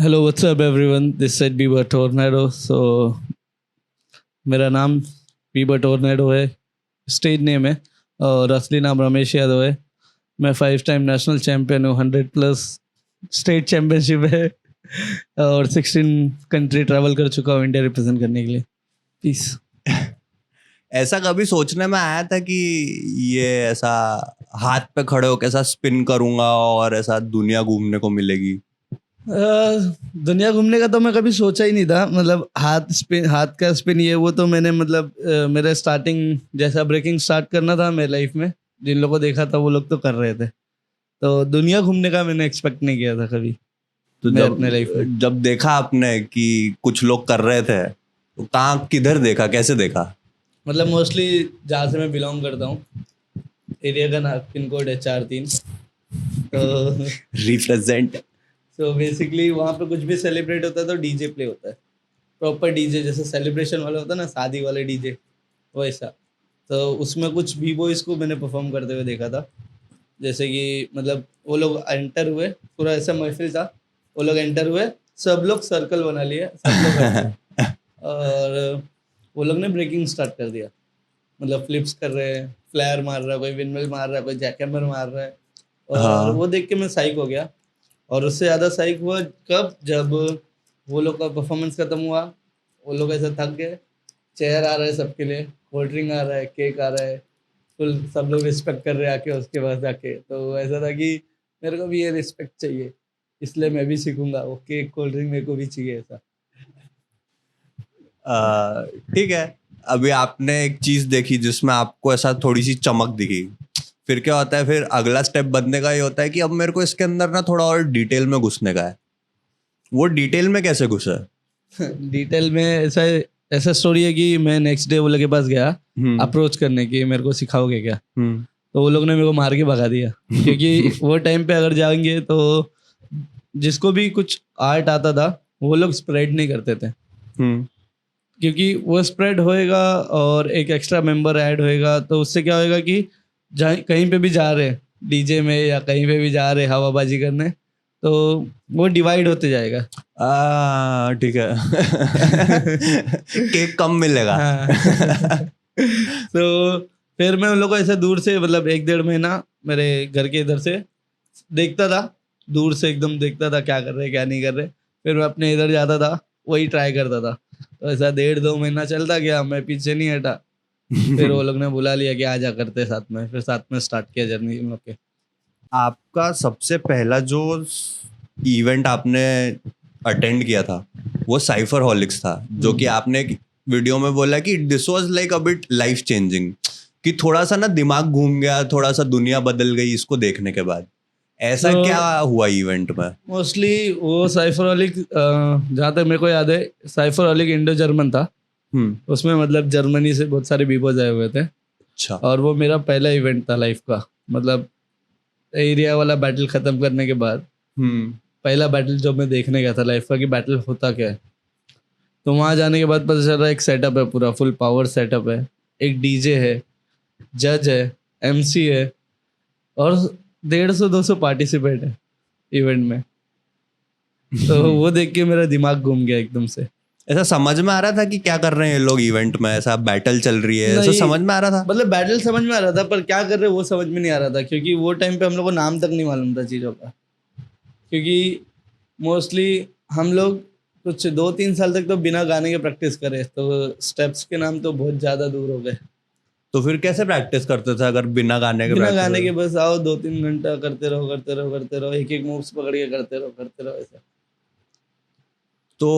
Hello what's up everyone, this side Bieber Tornado. So मेरा नाम Bieber Tornado है, stage name है, और असली नाम रमेश यादव है। मैं 5 टाइम नेशनल चैम्पियन हूँ, 100+ स्टेट चैम्पियनशिप है और 16 कंट्री ट्रैवल कर चुका हूँ इंडिया रिप्रेजेंट करने के लिए। पीस। ऐसा कभी सोचने में आया था कि ये ऐसा हाथ पे खड़े होकर ऐसा स्पिन करूंगा और ऐसा दुनिया घूमने को मिलेगी? दुनिया घूमने का तो मैं कभी सोचा ही नहीं था। मतलब हाथ का स्पिन ये वो तो मैंने मेरा स्टार्टिंग जैसा ब्रेकिंग स्टार्ट करना था मेरे लाइफ में, जिन लोगों को देखा था वो लोग तो कर रहे थे। तो दुनिया घूमने का मैंने एक्सपेक्ट नहीं किया था कभी। तो मैं अपने लाइफ में जब देखा आपने कि कुछ लोग कर रहे थे तो कहाँ किधर देखा, कैसे देखा? मतलब मोस्टली जहाँ से मैं बिलोंग करता हूँ, एरिया का ना पिन कोड है 43। तो रिप्रेजेंट। सो बेसिकली वहाँ पे कुछ भी सेलिब्रेट होता है तो डीजे प्ले होता है, प्रॉपर डीजे, जैसे सेलिब्रेशन वाला होता है ना, शादी वाले डीजे वैसा। तो उसमें कुछ भी बॉयज़ को मैंने परफॉर्म करते हुए देखा था। जैसे कि मतलब वो लोग एंटर हुए, पूरा ऐसा महफिल था, वो लोग एंटर हुए, सब लोग सर्कल बना लिए, सब लोग हंसे और वो लोग ने ब्रेकिंग स्टार्ट कर दिया। मतलब फ्लिप्स कर रहे हैं, फ्लायर मार रहा है, कोई विंडमिल मार रहा है, कोई जैकहैमर मार रहा है। और हाँ। वो देख के मैं साइक हो गया। और उससे ज़्यादा साइक हुआ कब, जब वो लोग का परफॉर्मेंस खत्म हुआ, वो लोग ऐसा थक गए, चेयर आ रहा है सबके लिए, कोल्ड ड्रिंक आ रहा है, केक आ रहा है, फुल सब लोग रिस्पेक्ट कर रहे हैं आके उसके पास जाके। तो ऐसा था कि मेरे को भी ये रिस्पेक्ट चाहिए, इसलिए मैं भी सीखूंगा, वो केक कोल्ड ड्रिंक मेरे को भी चाहिए ऐसा। ठीक है। अभी आपने एक चीज देखी जिसमें आपको ऐसा थोड़ी सी चमक दिखी, फिर क्या होता है? फिर अगला स्टेप बनने का ये होता है कि अब मेरे को इसके अंदर ना थोड़ा और डिटेल में घुसने का है। वो डिटेल में कैसे घुसा? डिटेल में ऐसा ऐसा स्टोरी है कि मैं नेक्स्ट डे वो लोग के पास गया अप्रोच करने की, मेरे को सिखाओगे क्या? तो वो लोग ने मेरे को मार के भगा दिया, क्योंकि वो टाइम पे अगर जाएंगे तो जिसको भी कुछ आर्ट आता था वो लोग स्प्रेड नहीं करते थे, क्योंकि वो स्प्रेड होएगा और एक एक्स्ट्रा मेंबर ऐड होएगा, तो उससे क्या होएगा कि कहीं पे भी जा रहे डीजे में या कहीं पे भी जा रहे हवाबाजी करने, तो वो डिवाइड होते जाएगा। ठीक है। केक कम मिलेगा। हाँ। तो फिर मैं उन लोगों को ऐसे दूर से, मतलब 1-1.5 महीना मेरे घर के इधर से देखता था, दूर से एकदम देखता था क्या कर रहे क्या नहीं कर रहे। फिर मैं अपने इधर जाता था, वही ट्राई करता था। तो ऐसा 1.5-2 महीना चलता गया, मैं पीछे नहीं हटा। फिर वो लोग ने बुला लिया कि आजा करते साथ में, फिर साथ में स्टार्ट किया जर्नी हम लोग के। आपका सबसे पहला जो इवेंट आपने अटेंड किया था वो साइफर हॉलिक्स था, जो कि आपने एक वीडियो में बोला कि this was like a bit life changing, कि थोड़ा सा ना दिमाग घूम गया, थोड़ा सा दुनिया बदल गई इसको देखने के बाद। ऐसा क्या हुआ इवेंट में? मोस्टली वो साइफर अलिक, जहाँ तक मेरे को याद है, साइफर अलिक इंडो जर्मन था। उसमें मतलब जर्मनी से बहुत सारे बीबोज आए हुए थे। अच्छा। और वो मेरा पहला इवेंट था लाइफ का। मतलब एरिया वाला बैटल खत्म करने के बाद पहला बैटल जो मैं देखने गया था लाइफ का, कि बैटल होता क्या है। तो वहाँ जाने के बाद पता चल रहा है एक सेटअप है, पूरा फुल पावर सेटअप है, एक डीजे है, जज है, एमसी है, और 150-200 पार्टिसिपेट है इवेंट में। तो वो देख के मेरा दिमाग घूम गया एकदम से। ऐसा समझ में आ रहा था कि क्या कर रहे हैं ये लोग इवेंट में? ऐसा बैटल चल रही है ऐसा समझ में आ रहा था? मतलब बैटल समझ में आ रहा था, पर क्या कर रहे वो समझ में नहीं आ रहा था, क्योंकि वो टाइम पे हम लोग को नाम तक नहीं मालूम था चीज़ों का। क्योंकि मोस्टली हम लोग कुछ 2-3 साल तक तो बिना गाने के प्रैक्टिस करे, तो स्टेप्स के नाम तो बहुत ज़्यादा दूर हो गए। तो फिर कैसे प्रैक्टिस करते थे अगर बिना गाने के? बिना गाने के बस आओ, 2-3 घंटा करते रहो करते रहो करते रहो, एक एक मूव्स पकड़ के करते रहो ऐसा। तो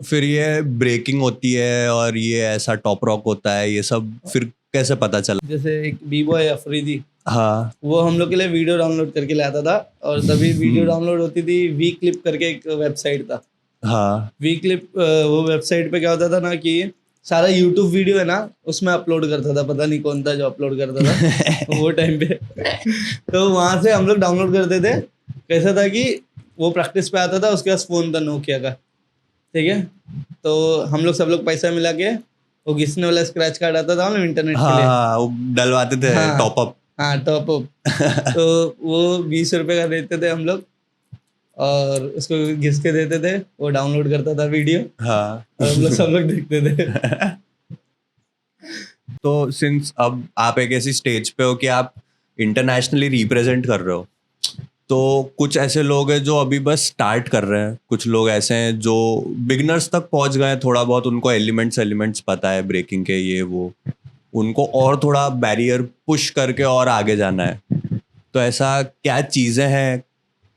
फिर ये ब्रेकिंग होती है और ये ऐसा टॉप रॉक होता है, ये सब फिर कैसे पता चला? जैसे एक बी बॉय अफरीदी, हाँ। वो हम लोग के लिए वीडियो डाउनलोड करके लाता था। और तभी वीडियो डाउनलोड होती थी, वी क्लिप करके एक वेबसाइट था। हाँ। वी क्लिप, वो वेबसाइट पे क्या होता था ना कि सारा यूट्यूब वीडियो है ना उसमें अपलोड करता था, पता नहीं कौन था जो अपलोड करता था वो टाइम पे। तो वहां से हम लोग डाउनलोड करते थे। कैसा था कि वो प्रैक्टिस पे आता था, उसके पास फोन था नोकिया का, ठीक है। तो हम लोग सब लोग पैसा मिला के, वो घिसने वाला स्क्रैच कार्ड आता था ना इंटरनेट के लिए, हाँ वो डलवाते थे टॉप अप। हाँ टॉप अप। तो वो 20 रुपए का देते थे हम लोग, और उसको घिस के देते थे, वो डाउनलोड करता था वीडियो हाँ और हम लोग सब लोग देखते थे। तो सिंस अब आप एक ऐसी स्टेज पे हो कि आप इंटरनेशनली रिप्रेजेंट कर रहे हो, तो कुछ ऐसे लोग हैं जो अभी बस स्टार्ट कर रहे हैं, कुछ लोग ऐसे हैं जो बिगनर्स तक पहुंच गए हैं, थोड़ा बहुत उनको एलिमेंट्स पता है ब्रेकिंग के, ये वो, उनको और थोड़ा बैरियर पुश करके और आगे जाना है। तो ऐसा क्या चीज़ें हैं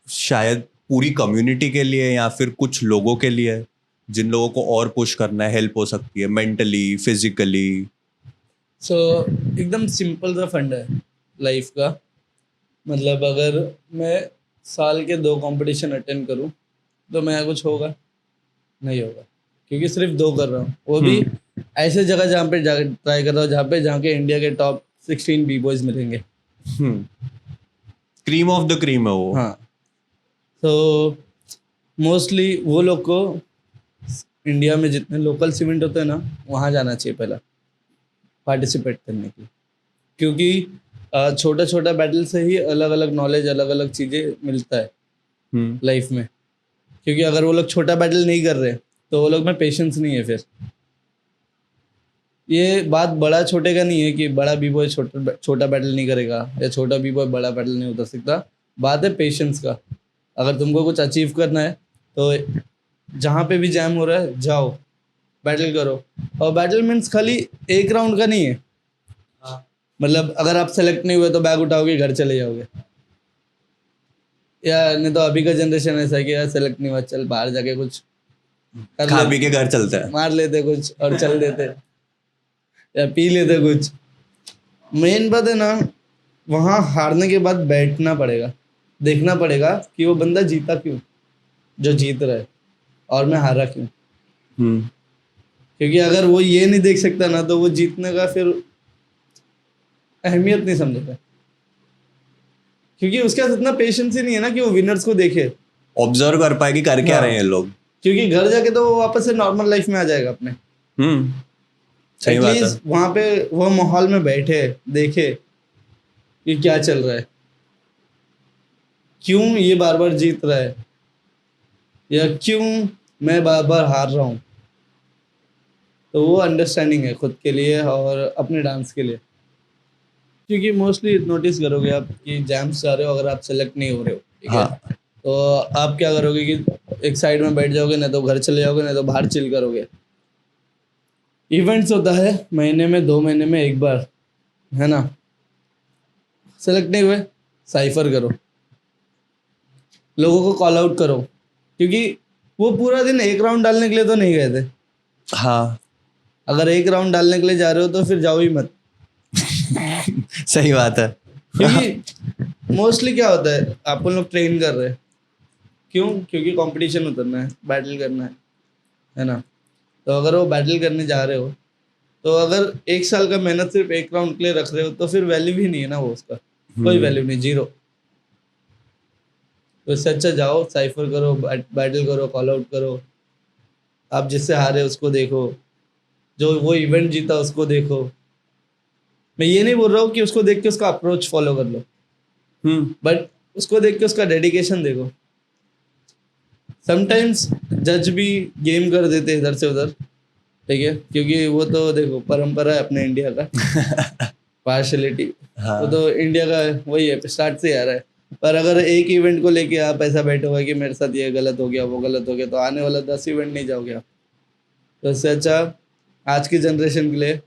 शायद पूरी कम्युनिटी के लिए या फिर कुछ लोगों के लिए जिन लोगों को और पुश करना है, हेल्प हो सकती है मेंटली, फिजिकली? सो एकदम सिंपल सा फंड है लाइफ का। मतलब अगर मैं साल के 2 कंपटीशन अटेंड करूं तो मेरा कुछ होगा नहीं होगा, क्योंकि सिर्फ 2 कर रहा हूँ, वो भी ऐसे जगह जहाँ पे ट्राई कर रहा हूँ जहाँ के इंडिया के टॉप 16 बी बॉयज मिलेंगे। क्रीम ऑफ द क्रीम है वो। हाँ, तो मोस्टली वो लोग को इंडिया में जितने लोकल इवेंट होते हैं ना, वहाँ जाना चाहिए पहला पार्टिसिपेट करने की, क्योंकि छोटा छोटा बैटल से ही अलग अलग नॉलेज, अलग अलग चीज़ें मिलता है लाइफ में। क्योंकि अगर वो लोग छोटा बैटल नहीं कर रहे तो वो लोग में पेशेंस नहीं है। फिर ये बात बड़ा छोटे का नहीं है कि बड़ा बी बॉय छोटा बैटल नहीं करेगा या छोटा बी बॉय बड़ा बैटल नहीं उतर सकता। बात है पेशेंस का। अगर तुमको कुछ अचीव करना है तो जहाँ पे भी जैम हो रहा है जाओ, बैटल करो। और बैटल मीन्स खाली एक राउंड का नहीं है। मतलब अगर आप सेलेक्ट नहीं हुए तो बैग उठाओगे, घर चले जाओगे। या नहीं तो अभी का जनरेशन ऐसा है कि यार सेलेक्ट नहीं हुआ, चल बाहर जाके कुछ खा पी के घर चलते हैं, मार लेते कुछ और चल देते या पी लेते कुछ। मेन बात है ना, वहाँ हारने के बाद बैठना पड़ेगा, देखना पड़ेगा कि वो बंदा जीता क्यों, जो जीत रहा है, और मैं हारा क्यों। क्योंकि अगर वो ये नहीं देख सकता ना तो वो जीतने का फिर अहमियत नहीं समझेगा। क्योंकि उसके पास इतना पेशेंस ही नहीं है ना कि वो विनर्स को देखे, ऑब्जर्व कर पाए कि कर क्या रहे हैं लोग। क्योंकि घर जाके तो वो वापस से नॉर्मल लाइफ में आ जाएगा अपने। सही बात है। वहां पे वो माहौल में बैठे देखे कि क्या चल रहा है, क्यों ये बार बार जीत रहा है या क्यों मैं बार बार हार रहा हूँ। तो वो अंडरस्टैंडिंग है खुद के लिए और अपने डांस के लिए। क्योंकि मोस्टली नोटिस करोगे आप कि जैम्स जा रहे हो, अगर आप सेलेक्ट नहीं हो रहे हो, ठीक है, तो आप क्या करोगे कि एक साइड में बैठ जाओगे, नहीं तो घर चले जाओगे, नहीं तो बाहर चिल करोगे। इवेंट्स होता है महीने में 2 महीने में एक बार, है ना। सेलेक्ट नहीं हुए, साइफर करो, लोगों को कॉल आउट करो, क्योंकि वो पूरा दिन एक राउंड डालने के लिए तो नहीं गए थे। हाँ, अगर एक राउंड डालने के लिए जा रहे हो तो फिर जाओ ही मत। सही बात है। क्योंकि मोस्टली क्या होता है, आप लोग ट्रेन कर रहे हैं क्यों, क्योंकि कंपटीशन उतरना है, बैटल करना है ना। तो अगर वो बैटल करने जा रहे हो तो अगर 1 साल का मेहनत सिर्फ एक राउंड के लिए रख रहे हो तो फिर वैल्यू ही नहीं है ना, वो उसका कोई वैल्यू नहीं, जीरो। तो इससे अच्छा जाओ, साइफर करो, बैटल करो, कॉल आउट करो। आप जिससे हारे उसको देखो, जो वो इवेंट जीता उसको देखो। मैं ये नहीं बोल रहा हूँ कि उसको देख के उसका अप्रोच फॉलो कर लो, बट उसको देख के उसका डेडिकेशन देखो। समटाइम्स जज भी गेम कर देते इधर से उधर, ठीक है, क्योंकि वो तो देखो परंपरा है अपने इंडिया का, पार्शलिटी। वो तो इंडिया का वही है, स्टार्ट से आ रहा है। पर अगर एक इवेंट को लेके आप ऐसा बैठोगे कि मेरे साथ ये गलत हो गया, वो गलत हो गया, तो आने वाला 10 इवेंट नहीं जाओगे आप। तो इससे अच्छा आज की जनरेशन के लिए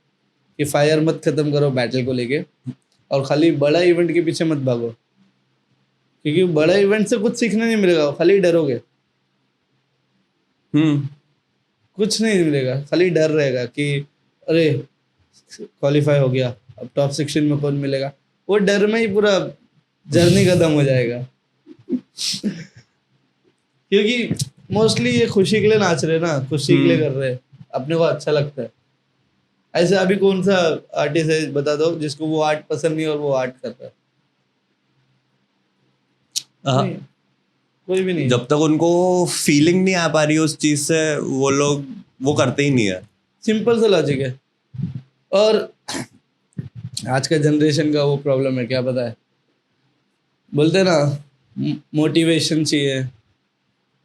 कि फायर मत खत्म करो बैटल को लेके, और खाली बड़ा इवेंट के पीछे मत भागो, क्योंकि बड़ा इवेंट से कुछ सीखने नहीं मिलेगा, खाली डरोगे। कुछ नहीं मिलेगा, खाली डर रहेगा कि अरे क्वालिफाई हो गया, अब टॉप 16 में कौन मिलेगा। वो डर में ही पूरा जर्नी खत्म हो जाएगा। क्योंकि मोस्टली ये खुशी के लिए नाच रहे ना, खुशी के लिए कर रहे हैं, अपने को अच्छा लगता है। ऐसे अभी कौन सा आर्टिस्ट है बता दो जिसको वो आर्ट पसंद नहीं और वो आर्ट करता है? नहीं, कोई भी नहीं। जब तक उनको फीलिंग नहीं आ पा रही उस चीज से, वो लोग वो करते ही नहीं है। सिंपल सा लॉजिक है। और आज का जनरेशन का वो प्रॉब्लम है, क्या पता है, बोलते ना मोटिवेशन चाहिए,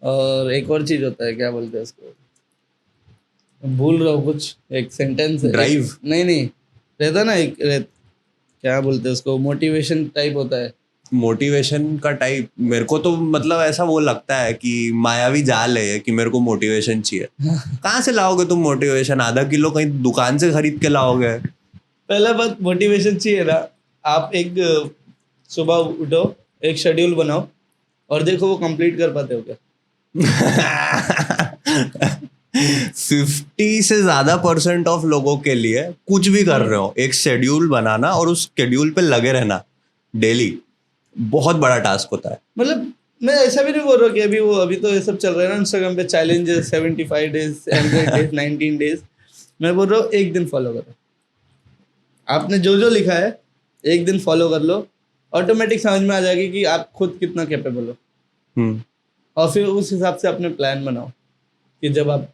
और एक और चीज होता है, क्या बोलते हैं उसको, भूल रहा हूँ कुछ, एक सेंटेंस। Drive? नहीं रहता ना एक क्या बोलते हैं उसको, मोटिवेशन टाइप होता है। मोटिवेशन का टाइप मेरे को तो मतलब ऐसा वो लगता है कि मायावी जाल है कि मेरे को मोटिवेशन चाहिए। कहाँ से लाओगे तुम मोटिवेशन? आधा किलो कहीं दुकान से खरीद के लाओगे? पहला बात मोटिवेशन चाहिए ना, आप एक सुबह उठो, एक शेड्यूल बनाओ और देखो वो कंप्लीट कर पाते हो क्या। 50 से ज्यादा % ऑफ लोगों के लिए कुछ भी कर रहे हो, एक शेड्यूल बनाना और उस शेड्यूल पे लगे रहना डेली बहुत बड़ा टास्क होता है। मतलब मैं ऐसा भी नहीं बोल रहा कि अभी तो ये सब चल रहा है ना इंस्टाग्राम पे, चैलेंजेस 75 डेज, 100 डेज, 19 डेज। मैं बोल रहा हूँ एक दिन फॉलो करो, आपने जो जो लिखा है एक दिन फॉलो कर लो, ऑटोमेटिक समझ में आ जाएगी कि आप खुद कितना कैपेबल हो। और फिर उस हिसाब से अपने प्लान बनाओ कि जब आप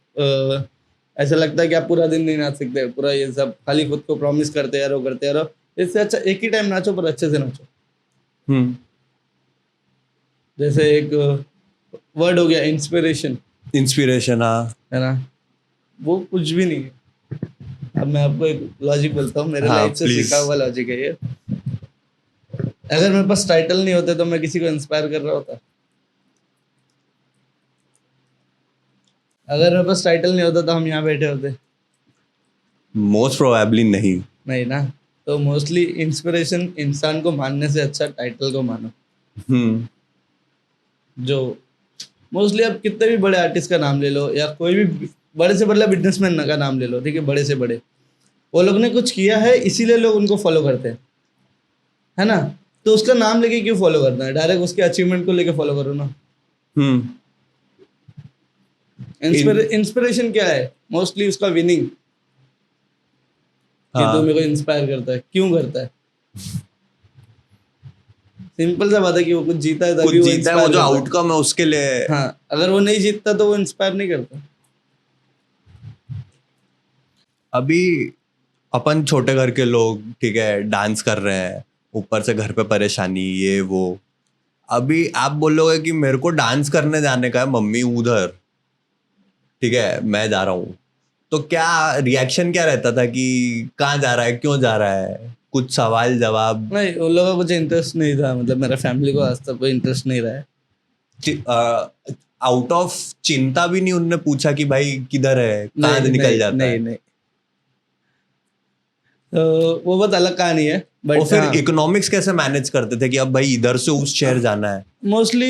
ऐसा लगता है कि आप पूरा दिन नहीं नाच सकते, पूरा ये सब खाली खुद को प्रॉमिस करते रहो, इससे अच्छा एक ही टाइम नाचो, पर अच्छे से नाचो। जैसे एक वर्ड हो गया इंस्पिरेशन, हाँ है ना, वो कुछ भी नहीं है। अब मैं आपको एक लॉजिक बोलता हूँ, मेरे हाँ, लाइफ से please. सीखा हुआ लॉजिक है ये। अगर मेरे पास टाइटल नहीं होते तो मैं किसी को इंस्पायर कर रहा होता? अगर मेरे पास टाइटल नहीं होता तो हम यहाँ बैठे होते? मोस्ट प्रोबेबली नहीं ना। तो मोस्टली इंस्पिरेशन इंसान को मानने से अच्छा टाइटल को मानो। जो मोस्टली आप कितने भी बड़े आर्टिस्ट का नाम ले लो, या कोई भी बड़े से बड़ा बिजनेसमैन का नाम ले लो, ठीक है, बड़े से बड़े, वो लोग ने कुछ किया है इसीलिए लोग उनको फॉलो करते हैं, है ना। तो उसका नाम लेके क्यों फॉलो करना है, डायरेक्ट उसके अचीवमेंट को लेके फॉलो करो ना। इंस्पिरेशन क्या है? मोस्टली उसका विनिंग, कि तू मेरे को इंस्पायर करता है, क्यों करता है? सिंपल सा बात है कि वो कुछ जीता है तभी वो जीता है, वो जो आउटकम है उसके लिए। हाँ, अगर वो नहीं जीतता तो वो इंस्पायर नहीं करता। अभी अपन छोटे घर के लोग, ठीक है, डांस कर रहे हैं, ऊपर से घर पे परेशानी ये वो। अभी आप बोलोगे कि मेरे को डांस करने जाने का है, मम्मी उधर, ठीक है, मैं जा रहा हूँ, तो क्या रिएक्शन क्या रहता था कि कहाँ जा रहा है, क्यों जा रहा है, कुछ सवाल जवाब? नहीं, उन लोगों को कुछ इंटरेस्ट नहीं था, मतलब मेरा फैमिली को आज तक कोई इंटरेस्ट नहीं रहा है। आउट ऑफ चिंता भी नहीं उनने पूछा कि भाई किधर है, कहाँ निकल जाता है? नहीं। तो वो बहुत अलग कहानी है। और फिर इकोनॉमिक्स कैसे मैनेज करते थे कि अब भाई इधर से उस शहर जाना है? मोस्टली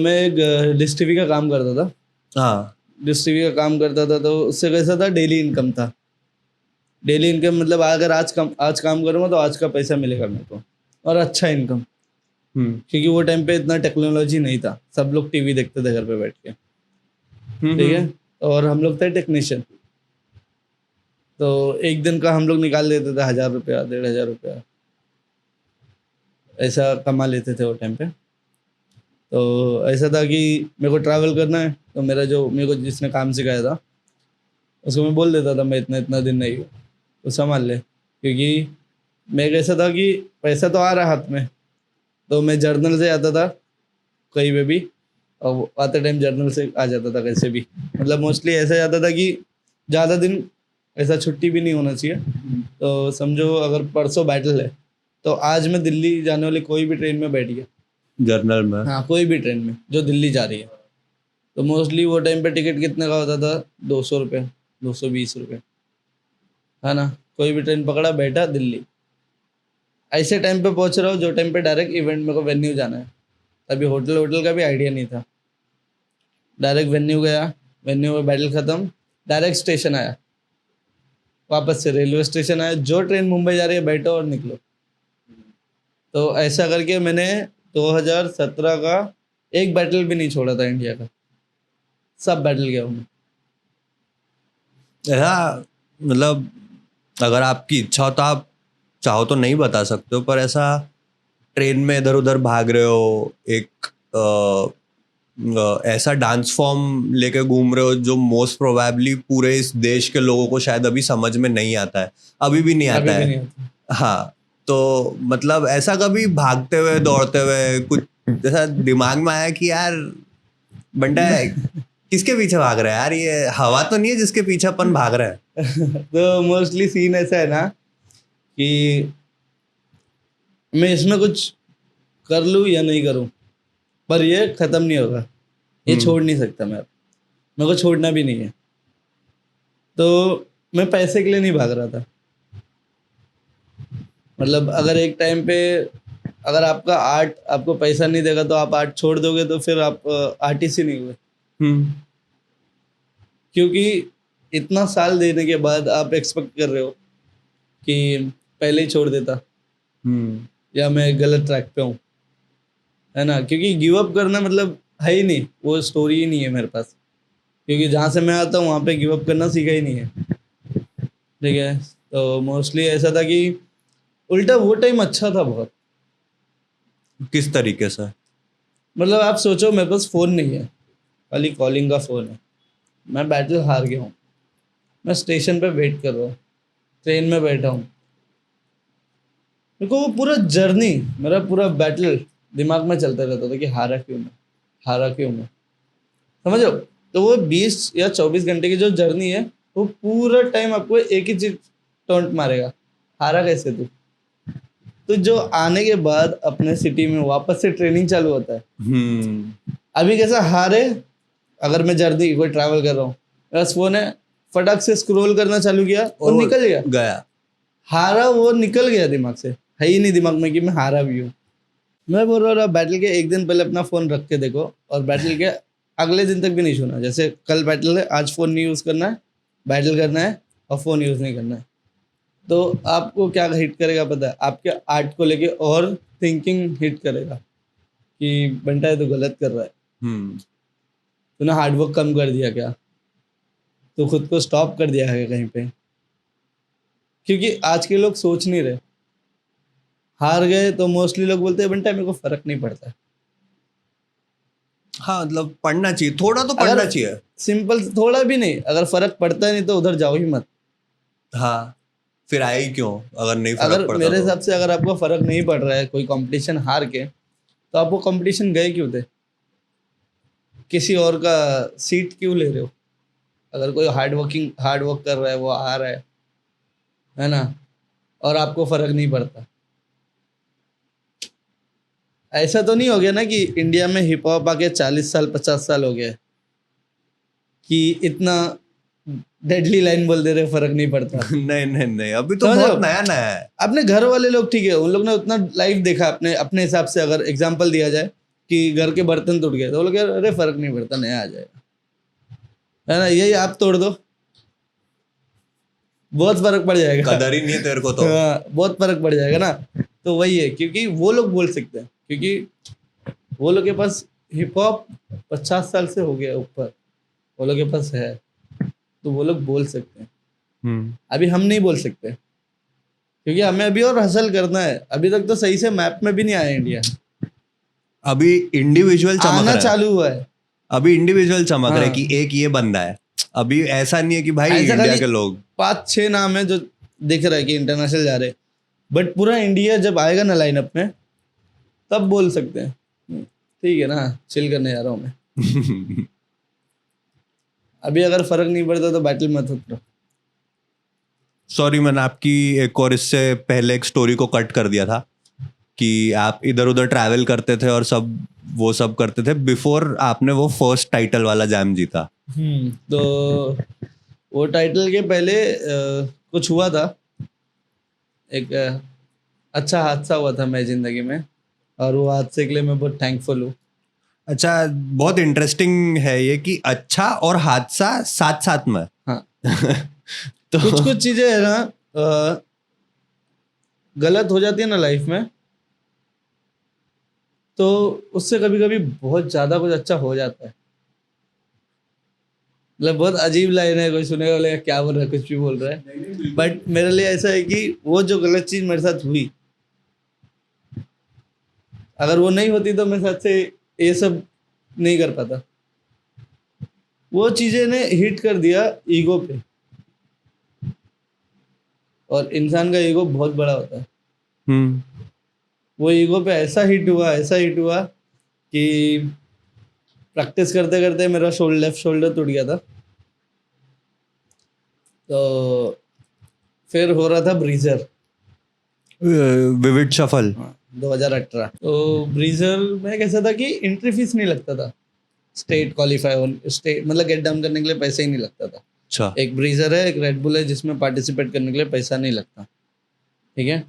मैं एक डिश टीवी का काम करता था। हाँ, डिश टीवी का काम करता था, तो उससे कैसा था, डेली इनकम था। डेली इनकम मतलब अगर आज काम करूँगा तो आज का पैसा मिलेगा मेरे को, और अच्छा इनकम। क्योंकि वो टाइम पे इतना टेक्नोलॉजी नहीं था, सब लोग टीवी देखते थे घर पे बैठ के, ठीक है, और हम लोग थे टेक्नीशियन। तो एक दिन का हम लोग निकाल लेते थे 1000 रुपया, 1500 रुपया, ऐसा कमा लेते थे वो टाइम पे। तो ऐसा था कि मेरे को ट्रैवल करना है, तो मेरे को जिसने काम सिखाया था उसको मैं बोल देता था मैं इतना दिन नहीं हूँ, तो संभाल ले। क्योंकि मैं कैसा था कि पैसा तो आ रहा हाथ में, तो मैं जर्नल से आता था कहीं पे भी, और आते टाइम जर्नल से आ जाता था कैसे भी। मतलब मोस्टली ऐसा जाता था कि ज़्यादा दिन ऐसा छुट्टी भी नहीं होना चाहिए। तो समझो अगर परसों बैटल है, तो आज मैं दिल्ली जाने वाली कोई भी ट्रेन में बैठ गया, जर्नल में, हाँ, कोई भी ट्रेन में जो दिल्ली जा रही है, तो मोस्टली वो टाइम पे टिकट कितने का होता था, 200 रुपये, 220 रुपये, है ना। कोई भी ट्रेन पकड़ा, बैठा, दिल्ली। ऐसे टाइम पे पहुंच रहा हूँ जो टाइम पे डायरेक्ट इवेंट में को वेन्यू जाना है। अभी होटल का भी आइडिया नहीं था, डायरेक्ट वेन्यू गया, वेन्यू में बैटल ख़त्म, डायरेक्ट स्टेशन आया, वापस से रेलवे स्टेशन आया, जो ट्रेन मुंबई जा रही है बैठो और निकलो। तो ऐसा करके मैंने 2017 का एक बैटल भी नहीं छोड़ा था इंडिया का, सब बैटल गया हूँ। ऐसा मतलब अगर आपकी इच्छा हो तो आप चाहो तो नहीं बता सकते हो, पर ऐसा ट्रेन में इधर उधर भाग रहे हो, एक ऐसा डांस फॉर्म लेके घूम रहे हो जो मोस्ट प्रोबेबली पूरे इस देश के लोगों को शायद अभी समझ में नहीं आता है, अभी भी नहीं आता है। हाँ, तो मतलब ऐसा कभी भागते हुए दौड़ते हुए कुछ जैसा दिमाग में आया कि यार बंटा किसके पीछे भाग रहा है यार, ये हवा तो नहीं है जिसके पीछे अपन भाग रहे हैं? तो मोस्टली सीन ऐसा है ना कि मैं इसमें कुछ कर लूँ या नहीं करूँ, पर ये खत्म नहीं होगा, ये छोड़ नहीं सकता मैं, मेरे को छोड़ना भी नहीं है। तो मैं पैसे के लिए नहीं भाग रहा था। मतलब अगर एक टाइम पे अगर आपका आर्ट आपको पैसा नहीं देगा तो आप आर्ट छोड़ दोगे, तो फिर आप आर्टिस्ट ही नहीं हुए। क्योंकि इतना साल देने के बाद आप एक्सपेक्ट कर रहे हो कि पहले ही छोड़ देता या मैं गलत ट्रैक पे हूँ, है ना। क्योंकि गिव अप करना मतलब है ही नहीं, वो स्टोरी ही नहीं है मेरे पास। क्योंकि जहाँ से मैं आता हूँ वहाँ पे गिव अप करना सीखा ही नहीं है, ठीक है। तो मोस्टली ऐसा था कि उल्टा वो टाइम अच्छा था बहुत। किस तरीके से? मतलब आप सोचो, मेरे पास फ़ोन नहीं है, खाली कॉलिंग का फ़ोन है। मैं बैटल हार गया हूँ, मैं स्टेशन पे वेट कर रहा हूँ, ट्रेन में बैठा हूँ। मेरे को वो पूरा जर्नी, मेरा पूरा बैटल दिमाग में चलता रहता था कि हारा क्यों मैं, हारा क्यों मैं, समझो। तो वो 20 या 24 घंटे की जो जर्नी है, वो पूरा टाइम आपको एक ही चीज टॉन्ट मारेगा, हारा कैसे तू। तो जो आने के बाद अपने सिटी में वापस से ट्रेनिंग चालू होता है। अभी कैसा हारे, अगर मैं जर्नी कोई ट्रैवल कर रहा हूँ, मेरा फोन है, फटाक से स्क्रॉल करना चालू किया और निकल गया। हारा वो निकल गया दिमाग से, है ही नहीं दिमाग में कि मैं हारा भी हूँ। मैं बोल रहा हूँ बैटल के एक दिन पहले अपना फ़ोन रख के देखो, और बैटल के अगले दिन तक भी नहीं छूना। जैसे कल बैटल है, आज फ़ोन नहीं यूज़ करना है, बैटल करना है और फ़ोन यूज़ नहीं करना है। तो आपको क्या हिट करेगा पता है? आपके आर्ट को लेके और थिंकिंग हिट करेगा कि बंटा है तो गलत कर रहा है, तूने हार्डवर्क कम कर दिया क्या, तो खुद को स्टॉप कर दिया है कहीं पे। क्योंकि आज के लोग सोच नहीं रहे, हार गए तो मोस्टली लोग बोलते हैं बंटा मेरे को फर्क नहीं पड़ता। हाँ, मतलब पढ़ना चाहिए, थोड़ा तो पढ़ना चाहिए। सिंपल, थोड़ा भी नहीं, अगर फर्क पड़ता है नहीं तो उधर जाओ ही मत। हाँ, फिर आए ही क्यों अगर नहीं फर्क अगर पड़ता। मेरे हिसाब से अगर आपको फर्क नहीं पड़ रहा है कोई कंपटीशन हार के, तो आप वो कंपटीशन गए क्यों थे? किसी और का सीट क्यों ले रहे हो? अगर कोई हार्ड वर्क कर रहा है, वो आ रहा है ना, और आपको फर्क नहीं पड़ता। ऐसा तो नहीं हो गया ना कि इंडिया में हिप हॉप आके 40 साल 50 साल हो गया कि इतना डेडली लाइन बोल दे रहे फर्क नहीं पड़ता। नहीं, अभी तो बहुत नया है। अपने घर वाले लोग ठीक है, उन लोग ने उतना लाइफ देखा अपने हिसाब से। अगर एग्जांपल दिया जाए कि घर के बर्तन टूट गए, तो वो लोग अरे फर्क नहीं पड़ता, नया आ जाएगा, है ना। यही आप तोड़ दो, बहुत फर्क पड़ जाएगा। कदर ही नहीं है तेरे को तो। बहुत फर्क पड़ जाएगा ना। तो वही है, क्योंकि वो लोग बोल सकते हैं, क्योंकि वो लोग के पास हिप हॉप 50 साल से हो गया ऊपर, वो लोग के पास है, तो वो लोग बोल सकते हैं। अभी हम नहीं बोल सकते, क्योंकि हमें अभी और हसल करना है। अभी तक तो सही से मैप में भी नहीं आया इंडिया, अभी इंडिविजुअल आना चालू हुआ है। अभी इंडिविजुअल चमक रहा है कि एक ये बंदा है। अभी ऐसा नहीं है कि भाई इंडिया के लोग 5-6 नाम है जो दिख रहा है कि इंटरनेशनल जा रहे हैं, बट पूरा इंडिया जब आएगा ना लाइनअप में, तब बोल सकते हैं ठीक है ना, चिल करने जा रहा हूँ मैं। अभी अगर फर्क नहीं पड़ता तो बैटल मत उतरो। सॉरी, मैंने आपकी एक और इससे पहले एक स्टोरी को कट कर दिया था कि आप इधर उधर ट्रैवल करते थे और वो सब करते थे बिफोर आपने वो फर्स्ट टाइटल वाला जैम जीता। तो वो टाइटल के पहले कुछ हुआ था, एक अच्छा हादसा हुआ था मेरी जिंदगी में, और वो हादसे के लिए मैं बहुत थैंकफुल हूँ। अच्छा, बहुत इंटरेस्टिंग है ये कि अच्छा और हादसा साथ साथ में। हाँ। तो कुछ चीजें है ना गलत हो जाती है ना लाइफ में, तो उससे कभी कभी बहुत ज्यादा कुछ अच्छा हो जाता है। मतलब बहुत अजीब लाइन है, कोई सुनेगा बोलेगा क्या बोल रहा है, कुछ भी बोल रहा है, बट मेरे लिए ऐसा है कि वो जो गलत चीज मेरे साथ हुई, अगर वो नहीं होती तो मेरे साथ से ये सब नहीं कर पाता। वो चीजें ने हिट कर दिया ईगो पे, और इंसान का ईगो बहुत बड़ा होता है। वो ईगो पे ऐसा हिट हुआ कि प्रैक्टिस करते करते मेरा लेफ्ट शोल्डर टूट गया था, तो फिर हो रहा था ब्रीजर विविड शफल 2018। तो ब्रीजर में कैसा था कि एंट्री फीस नहीं लगता था, स्टेट क्वालिफाई स्टेट मतलब गेट डाउन करने के लिए पैसा ही नहीं लगता था। अच्छा एक ब्रीजर है, एक रेड बुल है, जिसमें पार्टिसिपेट करने के लिए पैसा नहीं लगता, ठीक है।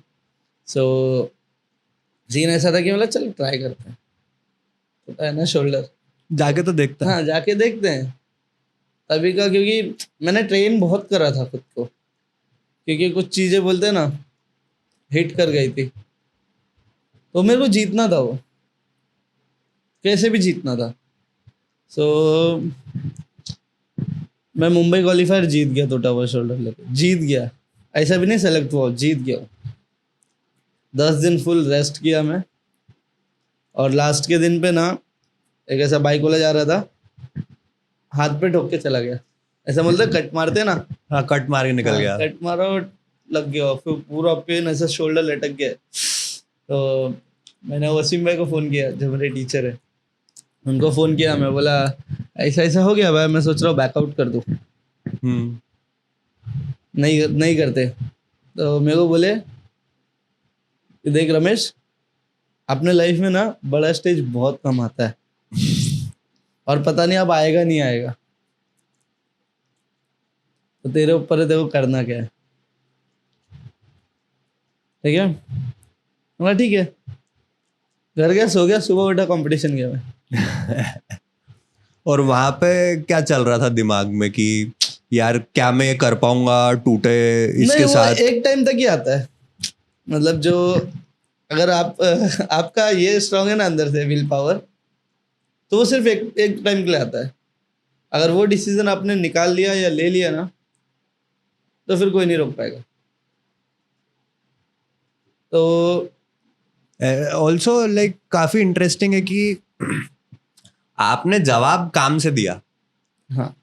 सो सीन ऐसा था कि मतलब चल ट्राई करते हैं, होता है ना शोल्डर, जाके तो देखता है। हाँ जाके देखते हैं। तभी का क्योंकि मैंने ट्रेन बहुत करा था खुद को, क्योंकि कुछ चीज़ें बोलते हैं ना हिट कर गई थी, तो मेरे को जीतना था, वो कैसे भी जीतना था। सो मैं मुंबई क्वालिफायर जीत गया, तो टावर शोल्डर लेके जीत गया, ऐसा भी नहीं सेलेक्ट हुआ, जीत गया। 10 दिन फुल रेस्ट किया मैं, और लास्ट के दिन पे ना एक ऐसा बाइक वाला जा रहा था, हाथ पे ठोक के चला गया, ऐसा बोलते कट मारते ना, हाँ कट मार के निकल गया। कट मारा और लग गया, फिर पूरा पेन ऐसा शोल्डर लटक गया। तो मैंने वसीम भाई को फ़ोन किया, जो मेरे टीचर है, उनको फ़ोन किया, मैं बोला ऐसा ऐसा हो गया भाई, मैं सोच रहा हूँ बैकआउट कर दूँ। नहीं करते। तो मेरे को बोले देख रमेश, अपने लाइफ में ना बड़ा स्टेज बहुत कम आता है, और पता नहीं अब आएगा नहीं आएगा, तो तेरे ऊपर है, देखो करना क्या है, ठीक है। बोला ठीक है, घर गया, सो गया, सुबह उठा कंपटीशन गया मैं। और वहां पे क्या चल रहा था दिमाग में कि यार क्या मैं ये कर पाऊंगा, टूटे इसके नहीं, वो साथ? एक टाइम तक ही आता है, मतलब जो अगर आपका ये स्ट्रांग है ना अंदर से विल पावर, तो वो सिर्फ एक टाइम के लिए आता है। अगर वो डिसीजन आपने निकाल लिया या ले लिया ना, तो फिर कोई नहीं रोक पाएगा। तो ऑल्सो लाइक काफी इंटरेस्टिंग है कि आपने जवाब काम से दिया, हाँ,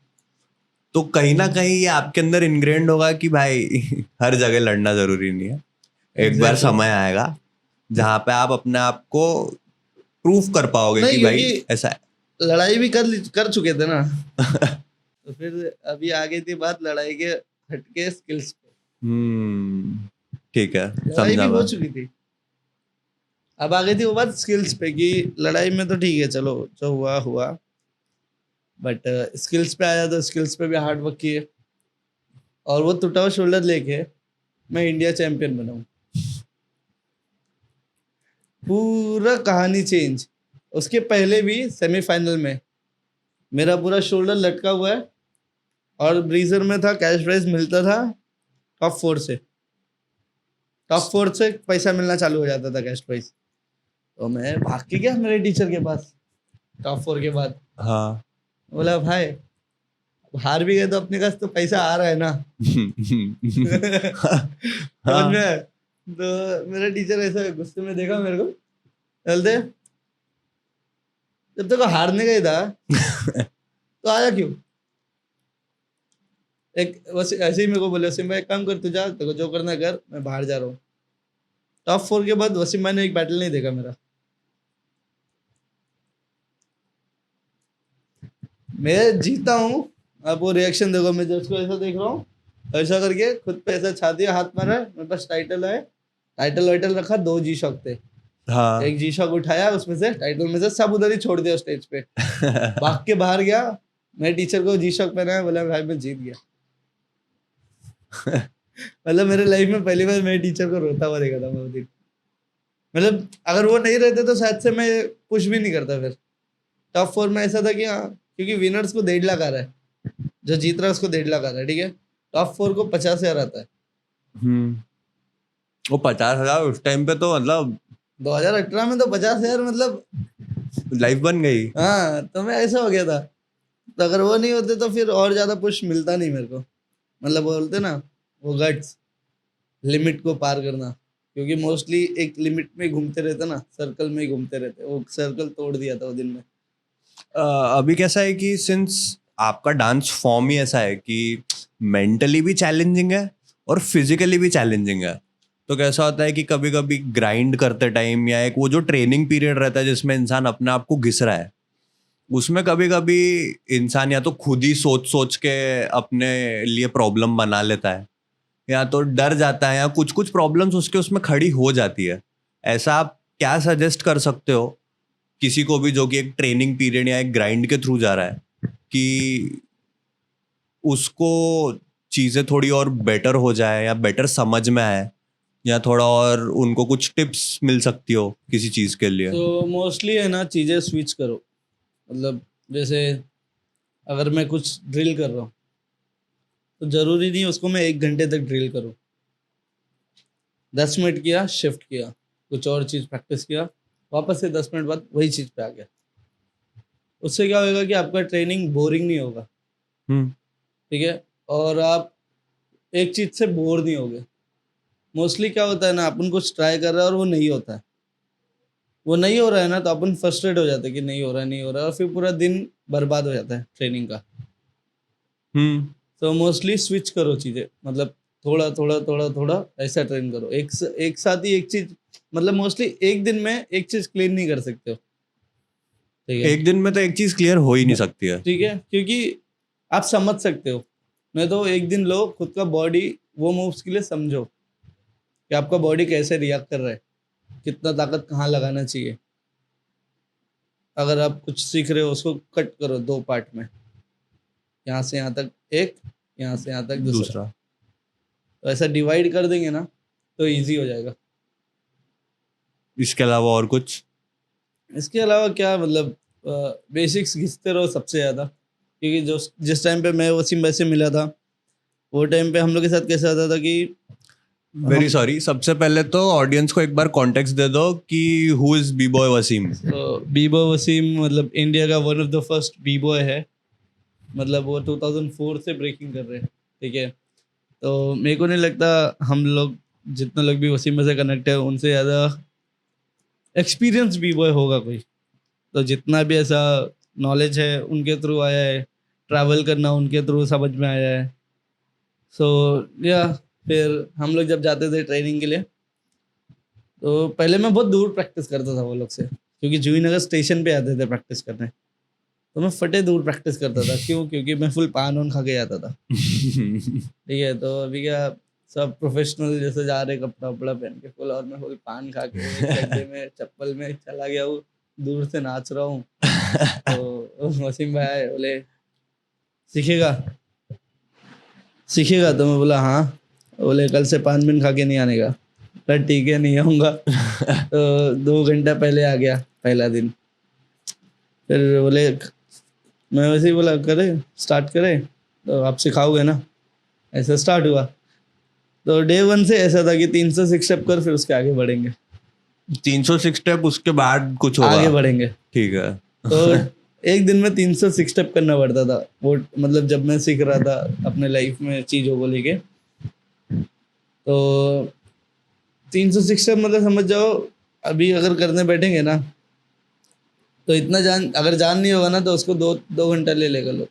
तो कहीं ना कहीं ये आपके अंदर इनग्रेंड होगा कि भाई हर जगह लड़ना जरूरी नहीं है, एक बार Exactly. समय आएगा जहाँ पे आप अपने आप को प्रूफ कर पाओगे नहीं, कि भाई क्योंकि ऐसा है। लड़ाई भी कर चुके थे ना। तो फिर अभी आ गई थी बात लड़ाई के हटके स्किल्स पे। ठीक है, लड़ाई भी समझा हो मैं। चुकी थी, अब आ गई थी वो बात स्किल्स पे कि लड़ाई में तो ठीक है, चलो जो हुआ हुआ, बट स्किल्स पे आया तो स्किल्स पे भी हार्ड वर्क किए, और वो टूटा हुआ शोल्डर लेके मैं इंडिया चैंपियन बना हूँ। पूरा कहानी चेंज। उसके पहले भी सेमीफाइनल में मेरा पूरा शोल्डर लटका हुआ है, और ब्रीजर में था, कैश प्राइज मिलता था टॉप 4 से, टॉप 4 से पैसा मिलना चालू हो जाता था कैश प्राइज। तो मैं भाग के गया मेरे टीचर के पास टॉप 4 के बाद, हाँ बोला भाई हार भी गए तो अपने पास तो पैसा आ रहा है ना। समझ में आया? तो मेरा टीचर ऐसा गुस्से में देखा मेरे को, बोलते जब तक हारने का ही था तो आया क्यों? एक बस ऐसे ही मेरे को बोले, वसीम भाई एक काम कर, तू जा, तेरे को जो करना कर, मैं बाहर जा रहा हूँ। टॉप 4 के बाद वसीम भाई ने एक बैटल नहीं देखा मेरा। मैं जीता हूँ, आप वो रिएक्शन देखो, मैं जज को ऐसा देख रहा हूँ, ऐसा करके खुद पे ऐसा छाती हाथ मारा, मेरे पास टाइटल है, टाइटल वाइटल रखा, 2 जी शॉक थे। हाँ एक जी शॉक उठाया, उसमें से टाइटल में से सब उधर ही छोड़ दिया स्टेज पे, भाग के बाहर गया, मेरे टीचर को जी शॉक पहनाया, बोला भाई मैं जीत गया। मतलब मेरे लाइफ में पहली बार मेरे टीचर को रोता हुआ देखा था मैं वो दिन। मतलब अगर वो नहीं रहते तो शायद से मैं पुश भी नहीं करता। फिर टॉप 4 में ऐसा था कि हाँ, क्योंकि विनर्स को 1.5 लाख आ रहा है, जो जीत रहा है उसको 1.5 लाख आ रहा है, ठीक है। टॉप 4 को 50,000 आता है। वो 50,000 उस टाइम पे तो मतलब 2018 में तो 50,000 मतलब लाइफ बन गई। हाँ, तो मैं ऐसा हो गया था। तो अगर वो नहीं होते तो फिर और ज्यादा पुश मिलता नहीं मेरे को। मतलब बोलते ना वो गट्स, लिमिट को पार करना, क्योंकि मोस्टली एक लिमिट में घूमते रहते ना, सर्कल में ही घूमते रहते, वो सर्कल तोड़ दिया था वो दिन में। अभी कैसा है कि सिंस आपका डांस फॉर्म ही ऐसा है कि मेंटली भी चैलेंजिंग है और फिजिकली भी चैलेंजिंग है, तो कैसा होता है कि कभी कभी ग्राइंड करते टाइम या एक वो जो ट्रेनिंग पीरियड रहता है जिसमें इंसान अपने आप को घिस रहा है, उसमें कभी कभी इंसान या तो खुद ही सोच सोच के अपने लिए प्रॉब्लम बना लेता है, या तो डर जाता है, या कुछ कुछ प्रॉब्लम्स उसके उसमें खड़ी हो जाती है। ऐसा आप क्या सजेस्ट कर सकते हो किसी को भी जो कि एक ट्रेनिंग पीरियड या एक ग्राइंड के थ्रू जा रहा है, कि उसको चीज़ें थोड़ी और बेटर हो जाए या बेटर समझ में आए, या थोड़ा और उनको कुछ टिप्स मिल सकती हो किसी चीज़ के लिए? तो मोस्टली है ना, चीज़ें स्विच करो। मतलब जैसे अगर मैं कुछ ड्रिल कर रहा हूँ तो ज़रूरी नहीं उसको मैं 1 घंटे तक ड्रिल करूँ। 10 मिनट किया, शिफ्ट किया, कुछ और चीज़ प्रैक्टिस किया, वापस से 10 मिनट बाद वही चीज़ पे आ गया। उससे क्या होगा कि आपका ट्रेनिंग बोरिंग नहीं होगा, ठीक है, और आप एक चीज़ से बोर नहीं होगे। मोस्टली क्या होता है ना, अपन कुछ ट्राई कर रहे हैं और वो नहीं होता है, वो नहीं हो रहा है ना, तो अपन फ्रस्ट्रेट हो जाते हैं कि नहीं हो रहा है, नहीं हो रहा है, और फिर पूरा दिन बर्बाद हो जाता है ट्रेनिंग का। तो मोस्टली स्विच करो चीज़ें, मतलब थोड़ा थोड़ा थोड़ा थोड़ा ऐसा ट्रेन करो। एक साथ ही एक चीज़, मतलब मोस्टली एक दिन में एक चीज़ क्लीन नहीं कर सकते हो, ठीक है। एक दिन में तो एक चीज़ क्लियर हो ही नहीं सकती है। ठीक है, क्योंकि आप समझ सकते हो, मैं तो एक दिन लो, खुद का बॉडी वो मूव्स के लिए समझो कि आपका बॉडी कैसे रिएक्ट कर रहा है, कितना ताकत कहाँ लगाना चाहिए। अगर आप कुछ सीख रहे हो उसको कट करो 2 पार्ट में, यहाँ से यहाँ तक एक, यहाँ से यहाँ तक दूसरा। दूसरा। तो ऐसा डिवाइड कर देंगे ना तो इजी हो जाएगा। इसके अलावा और कुछ? इसके अलावा क्या, मतलब बेसिक्स घिसते रहो सबसे ज़्यादा, क्योंकि जो जिस टाइम पे मैं वसीम भाई से मिला था, वो टाइम पे हम लोग के साथ कैसा होता था कि वेरी सॉरी, सबसे पहले तो ऑडियंस को एक बार कॉन्टेक्स्ट दे दो कि who is B boy Wasim. B boy Wasim मतलब इंडिया का one of the first B boy है। मतलब वो 2004 से ब्रेकिंग कर रहे हैं, ठीक है। तो मेरे को नहीं लगता हम लोग जितने लोग भी वसीम भाई से कनेक्ट है उनसे ज़्यादा एक्सपीरियंस बी बॉय होगा कोई। तो जितना भी ऐसा नॉलेज है उनके थ्रू आया है, ट्रैवल करना उनके थ्रू समझ में आया है। सो या फिर हम लोग जब जाते थे ट्रेनिंग के लिए, तो पहले मैं बहुत दूर प्रैक्टिस करता था वो लोग से, क्योंकि जूहीनगर स्टेशन पे आते थे प्रैक्टिस करने। तो मैं फटे दूर प्रैक्टिस करता था, क्यों? क्योंकि मैं फुल पान वान खा के जाता था, ठीक है। तो अभी क्या, सब प्रोफेशनल जैसे जा रहे, कपड़ा वपड़ा पहन के फुल, और मैं फुल पान खा के चड्डे में चप्पल में चला गया हूँ, दूर से नाच रहा हूँ। तो वसीम भाई बोले सीखेगा सीखेगा, तो मैं बोला हाँ। बोले कल से 5 मिनट खा के नहीं आने का। पर ठीक है, नहीं आऊँगा। तो 2 घंटा पहले आ गया पहला दिन। फिर बोले, मैं वैसे ही बोला करे स्टार्ट करें, तो आप सिखाओगे ना, ऐसा स्टार्ट हुआ। तो डे 1 से ऐसा था कि 306 स्टेप कर, फिर उसके आगे बढ़ेंगे। 306 स्टेप उसके बाद कुछ होगा? आगे बढ़ेंगे, ठीक है। तो एक दिन में 306 स्टेप करना पड़ता था वो, मतलब जब मैं सीख रहा था अपने लाइफ में चीज़ों को लेके। तो 306 स्टेप मतलब समझ जाओ, अभी अगर करने बैठेंगे ना तो इतना अगर जान नहीं होगा ना तो उसको 2 घंटा ले लेगा लोग।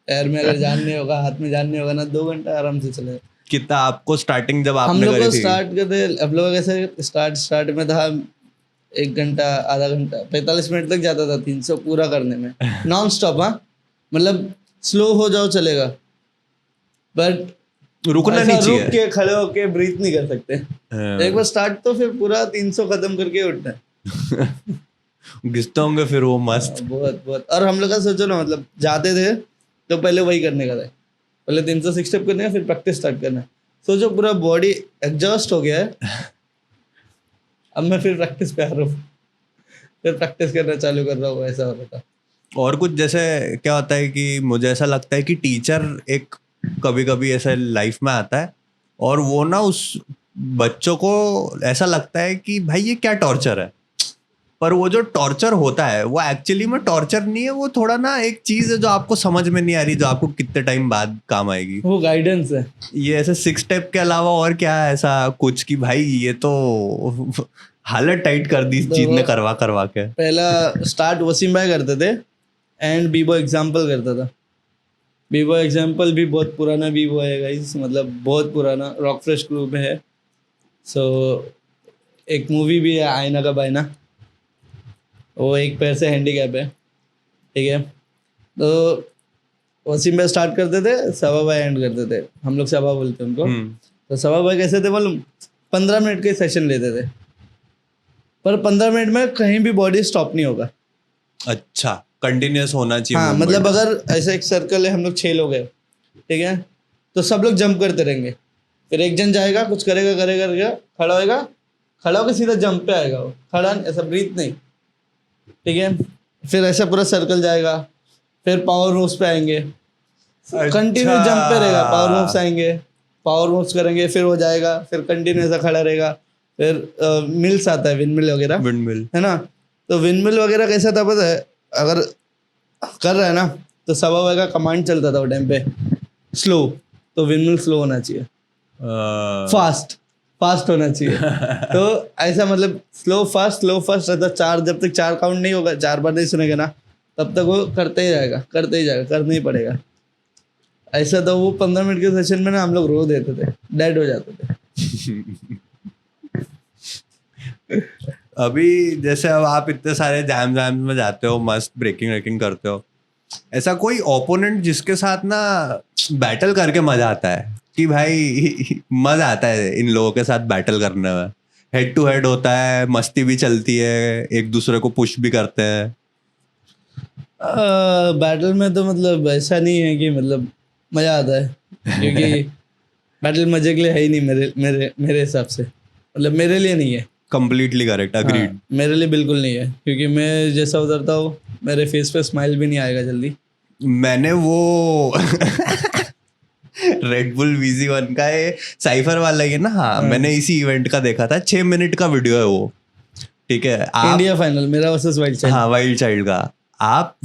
पैर में अगर जान नहीं होगा, हाथ में जान नहीं होगा ना, 2 घंटा आराम से चलेगा। कितना आपको स्टार्टिंग जब हम आपने लोग करी को थी? स्टार्ट करते, हम लोग कैसे स्टार्ट में था 1 घंटा, आधा घंटा, 45 मिनट तक जाता था 300 पूरा करने में, नॉन स्टॉप। हाँ, मतलब स्लो हो जाओ चलेगा, बट रुकना नहीं चाहिए। रुक के खड़े होके ब्रीथ नहीं कर सकते। एक बार स्टार्ट तो फिर पूरा 300 खत्म करके उठना है। घिसते होंगे फिर वो मस्त। बहुत बहुत। और हम लोग का सोचो ना, मतलब जाते थे तो पहले वही करने का था, पहले 306 स्टेप करने का, फिर प्रैक्टिस स्टार्ट करना है। सोचो पूरा बॉडी एग्जॉस्ट हो गया है। अब मैं फिर प्रैक्टिस पे आ रहा हूँ, फिर प्रैक्टिस करना चालू कर रहा हूँ, ऐसा हो रहा था। और कुछ जैसे क्या होता है कि मुझे ऐसा लगता है कि टीचर एक कभी कभी ऐसा लाइफ में आता है, और वो ना उस बच्चों को ऐसा लगता है कि भाई ये क्या टॉर्चर है, पर वो जो टॉर्चर होता है वो एक्चुअली में टॉर्चर नहीं है, वो थोड़ा ना एक चीज है जो आपको समझ में नहीं आ रही, जो आपको कितने टाइम बाद काम आएगी। वो गाइडेंस है। ये ऐसे 6 स्टेप के अलावा और क्या है ऐसा कुछ कि भाई ये तो हालत टाइट कर दी इस चीज ने करवा करवा के? पहला स्टार्ट वसीम भाई करते थे, एंड बीबो एग्जाम्पल करता था। बीबो एग्जाम्पल भी बहुत पुराना बीबो है गाइस, मतलब बहुत पुराना, रॉक फ्रेश ग्रुप में है। सो एक मूवी भी है आईना का बायना, वो एक पैर से हैंडीकैप है, ठीक है। तो वसीम भाई स्टार्ट करते थे, सवा भाई एंड करते थे, हम लोग सवा बोलते उनको। तो सवा भाई कैसे थे मालूम, 15 मिनट के सेशन लेते थे, पर 15 मिनट में कहीं भी बॉडी स्टॉप नहीं होगा। अच्छा, कंटिन्यूअस होना चाहिए हाँ, movement। मतलब अगर ऐसे एक सर्कल है, हम लोग 6 लोग हैं, ठीक है, तो सब लोग जंप करते रहेंगे, फिर एक जन जाएगा, कुछ करेगा करेगा करेगा, खड़ा होएगा, खड़ा होकर सीधा जंप पे आएगा, वो खड़ा ऐसा ब्रीथ नहीं, ठीक है। फिर ऐसा पूरा सर्कल जाएगा, फिर पावर मूव्स पे आएंगे, कंटिन्यू जंप पे रहेगा, पावर मूव्स आएंगे, पावर मूव्स करेंगे, फिर वो जाएगा, फिर कंटिन्यू ऐसा खड़ा रहेगा। फिर मिल्स आता है, विंड मिल वगैरह, विंडमिल। है ना। तो विंड मिल वगैरह कैसा था पता है, अगर कर रहा है ना, तो सवा भाई का कमांड चलता था वो टाइम पे, स्लो, तो विंड मिल स्लो होना चाहिए, फास्ट फास्ट होना चाहिए। तो ऐसा मतलब स्लो फास्ट रहता, चार, जब तक 4 काउंट नहीं होगा, 4 बार नहीं सुनेगा ना, तब तक वो करते ही जाएगा, करना ही पड़ेगा। ऐसा तो वो 15 मिनट के सेशन में ना हम लोग रो देते थे, डेड हो जाते थे। अभी जैसे अब आप इतने सारे जैम में जाते हो, मस्त ब्रेकिंग करते हो, ऐसा कोई ओपोनेंट जिसके साथ ना बैटल करके मजा आता है कि भाई मजा आता है इन लोगों के साथ बैटल करने में, हेड टू हेड होता है, मस्ती भी चलती है, एक दूसरे को पुश भी करते हैं? बैटल में तो मतलब ऐसा नहीं है कि मतलब मजा आता है, क्योंकि बैटल मजे के लिए है ही नहीं, मेरे मेरे मेरे हिसाब से, मतलब मेरे लिए नहीं है। Completely correct, agreed. हाँ, मेरे लिए बिल्कुल नहीं है, क्योंकि मैं जैसा उतरता हूँ, मेरे फेस पे स्माइल भी नहीं आएगा जल्दी। मैंने वो रेड बुल VZ1 का ये साइफर वाला है ना, हाँ, मैंने इसी इवेंट का देखा था, 6 मिनट का वीडियो है वो, ठीक है। आप इंडिया फाइनल मेरा वर्सेस वाइल्ड चाइल्ड। हाँ, वाइल्ड चाइल्ड का, आप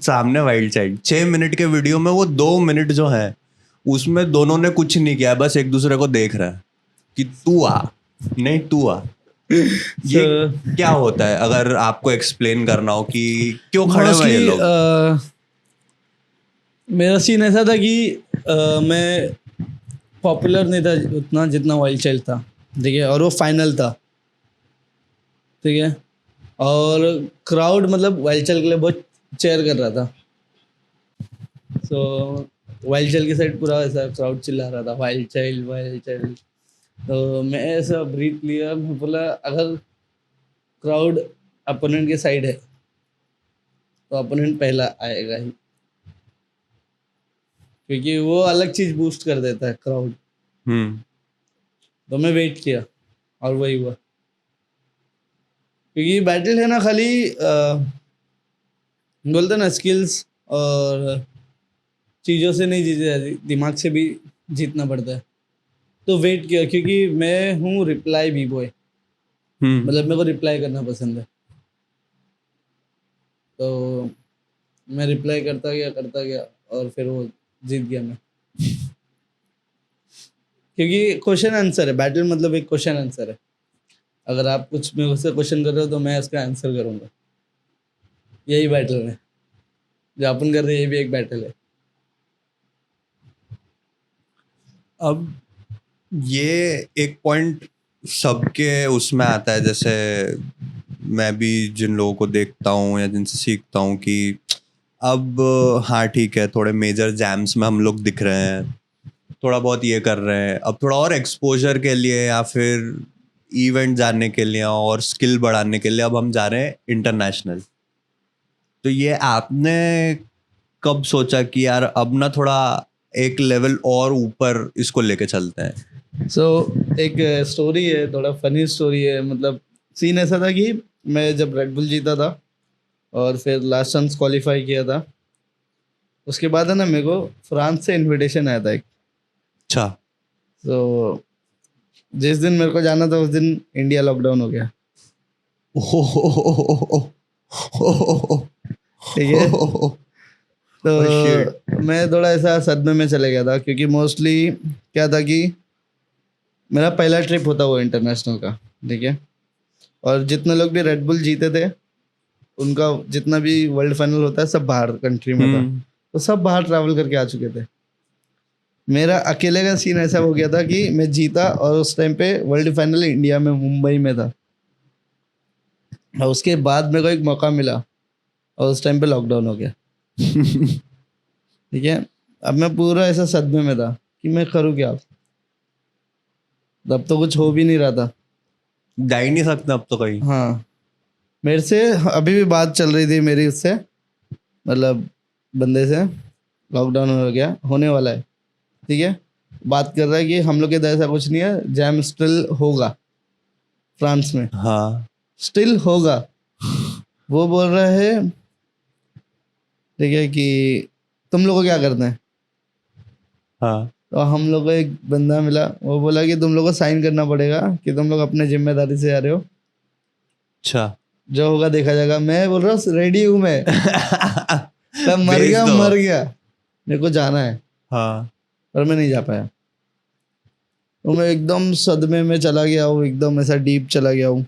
सामने वाइल्ड चाइल्ड, 6 मिनट के वीडियो में वो 2 मिनट जो है उसमें दोनों ने कुछ नहीं किया, बस एक दूसरे को देख रहा है कि तू आ, नहीं तू आ। ये क्या होता है, अगर आपको एक्सप्लेन करना हो कि क्यों खड़े हुए ये लोग? मेरा सीन ऐसा था कि मैं पॉपुलर नहीं था उतना जितना वाइल्ड चाइल्ड था, ठीक है, और वो फाइनल था, ठीक है, और क्राउड मतलब वाइल्ड चाइल्ड के लिए बहुत चेयर कर रहा था। सो वाइल्ड चाइल्ड की साइड पूरा ऐसा क्राउड चिल्ला रहा था, वाइल्ड चाइल्ड। तो मैं ऐसा ब्रीथ लिया, मैं बोला अगर क्राउड अपोनेंट के साइड है तो अपोनेंट पहला आएगा ही, क्योंकि वो अलग चीज बूस्ट कर देता है क्राउड। तो मैं वेट किया और वही हुआ, क्योंकि बैटल है ना, खाली बोलते ना स्किल्स और चीज़ों से नहीं जीती जाती, दिमाग से भी जीतना पड़ता है। तो वेट किया, क्योंकि मैं हूँ रिप्लाई बी बॉय, मतलब मेरे को रिप्लाई करना पसंद है। तो मैं रिप्लाई करता गया और फिर वो जीत गया मैं। क्योंकि क्वेश्चन आंसर है, बैटल मतलब एक क्वेश्चन आंसर है। अगर आप कुछ मेरे से क्वेश्चन कर रहे हो तो मैं उसका आंसर करूँगा, यही बैटल है जो अपन कर रहे हैं, ये भी एक बैटल है। अब ये एक पॉइंट सबके उसमें आता है, जैसे मैं भी जिन लोगों को देखता हूँ या जिनसे सीखता हूँ कि अब हाँ ठीक है, थोड़े मेजर जैम्स में हम लोग दिख रहे हैं, थोड़ा बहुत ये कर रहे हैं, अब थोड़ा और एक्सपोजर के लिए या फिर इवेंट जाने के लिए और स्किल बढ़ाने के लिए अब हम जा रहे हैं इंटरनेशनल। तो ये आपने कब सोचा कि यार अब ना थोड़ा एक लेवल और ऊपर इसको लेके चलते हैं? एक स्टोरी है, थोड़ा फनी स्टोरी है। मतलब सीन ऐसा था कि मैं जब रेड बुल जीता था और फिर लास्ट चांस क्वालिफाई किया था, उसके बाद है ना मेरे को फ्रांस से इनविटेशन आया था एक। अच्छा। तो जिस दिन मेरे को जाना था उस दिन इंडिया लॉकडाउन हो गया, ठीक है। तो मैं थोड़ा ऐसा सदमे में चले गया था, क्योंकि मोस्टली क्या था कि मेरा पहला ट्रिप होता वो इंटरनेशनल का, ठीक है, और जितने लोग भी रेड बुल जीते थे उनका जितना भी वर्ल्ड फाइनल होता है सब बाहर कंट्री में था, तो सब बाहर ट्रैवल करके आ चुके थे। मेरा अकेले का सीन ऐसा हो गया था कि मैं जीता और उस टाइम पे वर्ल्ड फाइनल इंडिया में मुंबई में था। और उसके बाद मेरे को एक मौका मिला और उस टाइम पे लॉकडाउन हो गया। ठीक है, अब मैं पूरा ऐसा सदमे में था कि मैं करूँ क्या। तब तो कुछ हो भी नहीं रहा था। जा ही नहीं सकते अब तो कहीं। हाँ, मेरे से अभी भी बात चल रही थी मेरी उससे, मतलब बंदे से। लॉकडाउन हो गया, होने वाला है, ठीक है। बात कर रहा है कि हम लोग के इधर ऐसा कुछ नहीं है, जैम स्टिल होगा फ्रांस में, हाँ स्टिल होगा। वो बोल रहा है, ठीक है, कि तुम लोग को क्या करना है। हाँ तो हम लोग को एक बंदा मिला, वो बोला कि तुम लोग को साइन करना पड़ेगा कि तुम लोग अपने जिम्मेदारी से आ रहे हो, अच्छा। जो होगा देखा जाएगा। मैं बोल रहा हूँ रेडी हूँ मैं। तब मर भेज गया दो। मर गया, मेरे को जाना है, हाँ पर मैं नहीं जा पाया। तो मैं एकदम सदमे में चला गया हूँ, एकदम ऐसा डीप चला गया हूँ।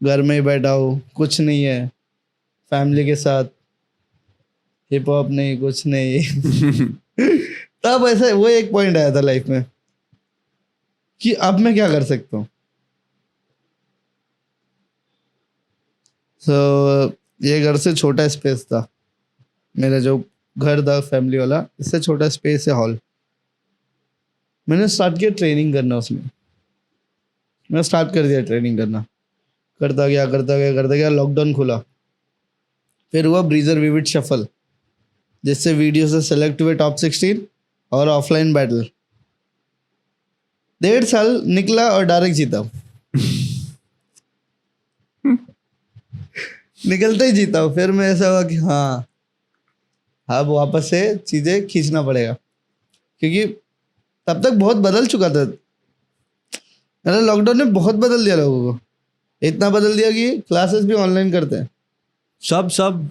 घर में ही बैठा हूँ, कुछ नहीं है, फैमिली के साथ, हिप हॉप नहीं, कुछ नहीं। तब ऐसा वो एक पॉइंट आया था लाइफ में कि अब मैं क्या कर सकता हूँ। तो ये घर से छोटा स्पेस था, मेरा जो घर था फैमिली वाला, इससे छोटा स्पेस है, हॉल। मैंने स्टार्ट किया ट्रेनिंग करना उसमें। मैं स्टार्ट कर दिया ट्रेनिंग करना, करता गया करता गया करता गया। लॉकडाउन खुला, फिर हुआ ब्रीजर विविड शफल, जिससे वीडियो से सेलेक्ट हुए टॉप 16 और ऑफलाइन बैटल। 1.5 साल निकला और डायरेक्ट जीता। निकलते ही जीता हूँ। फिर मैं ऐसा हुआ कि हाँ, अब वापस से चीजें खींचना पड़ेगा, क्योंकि तब तक बहुत बदल चुका था। मैंने लॉकडाउन ने बहुत बदल दिया लोगों को, इतना बदल दिया कि क्लासेस भी ऑनलाइन करते हैं। सब सब।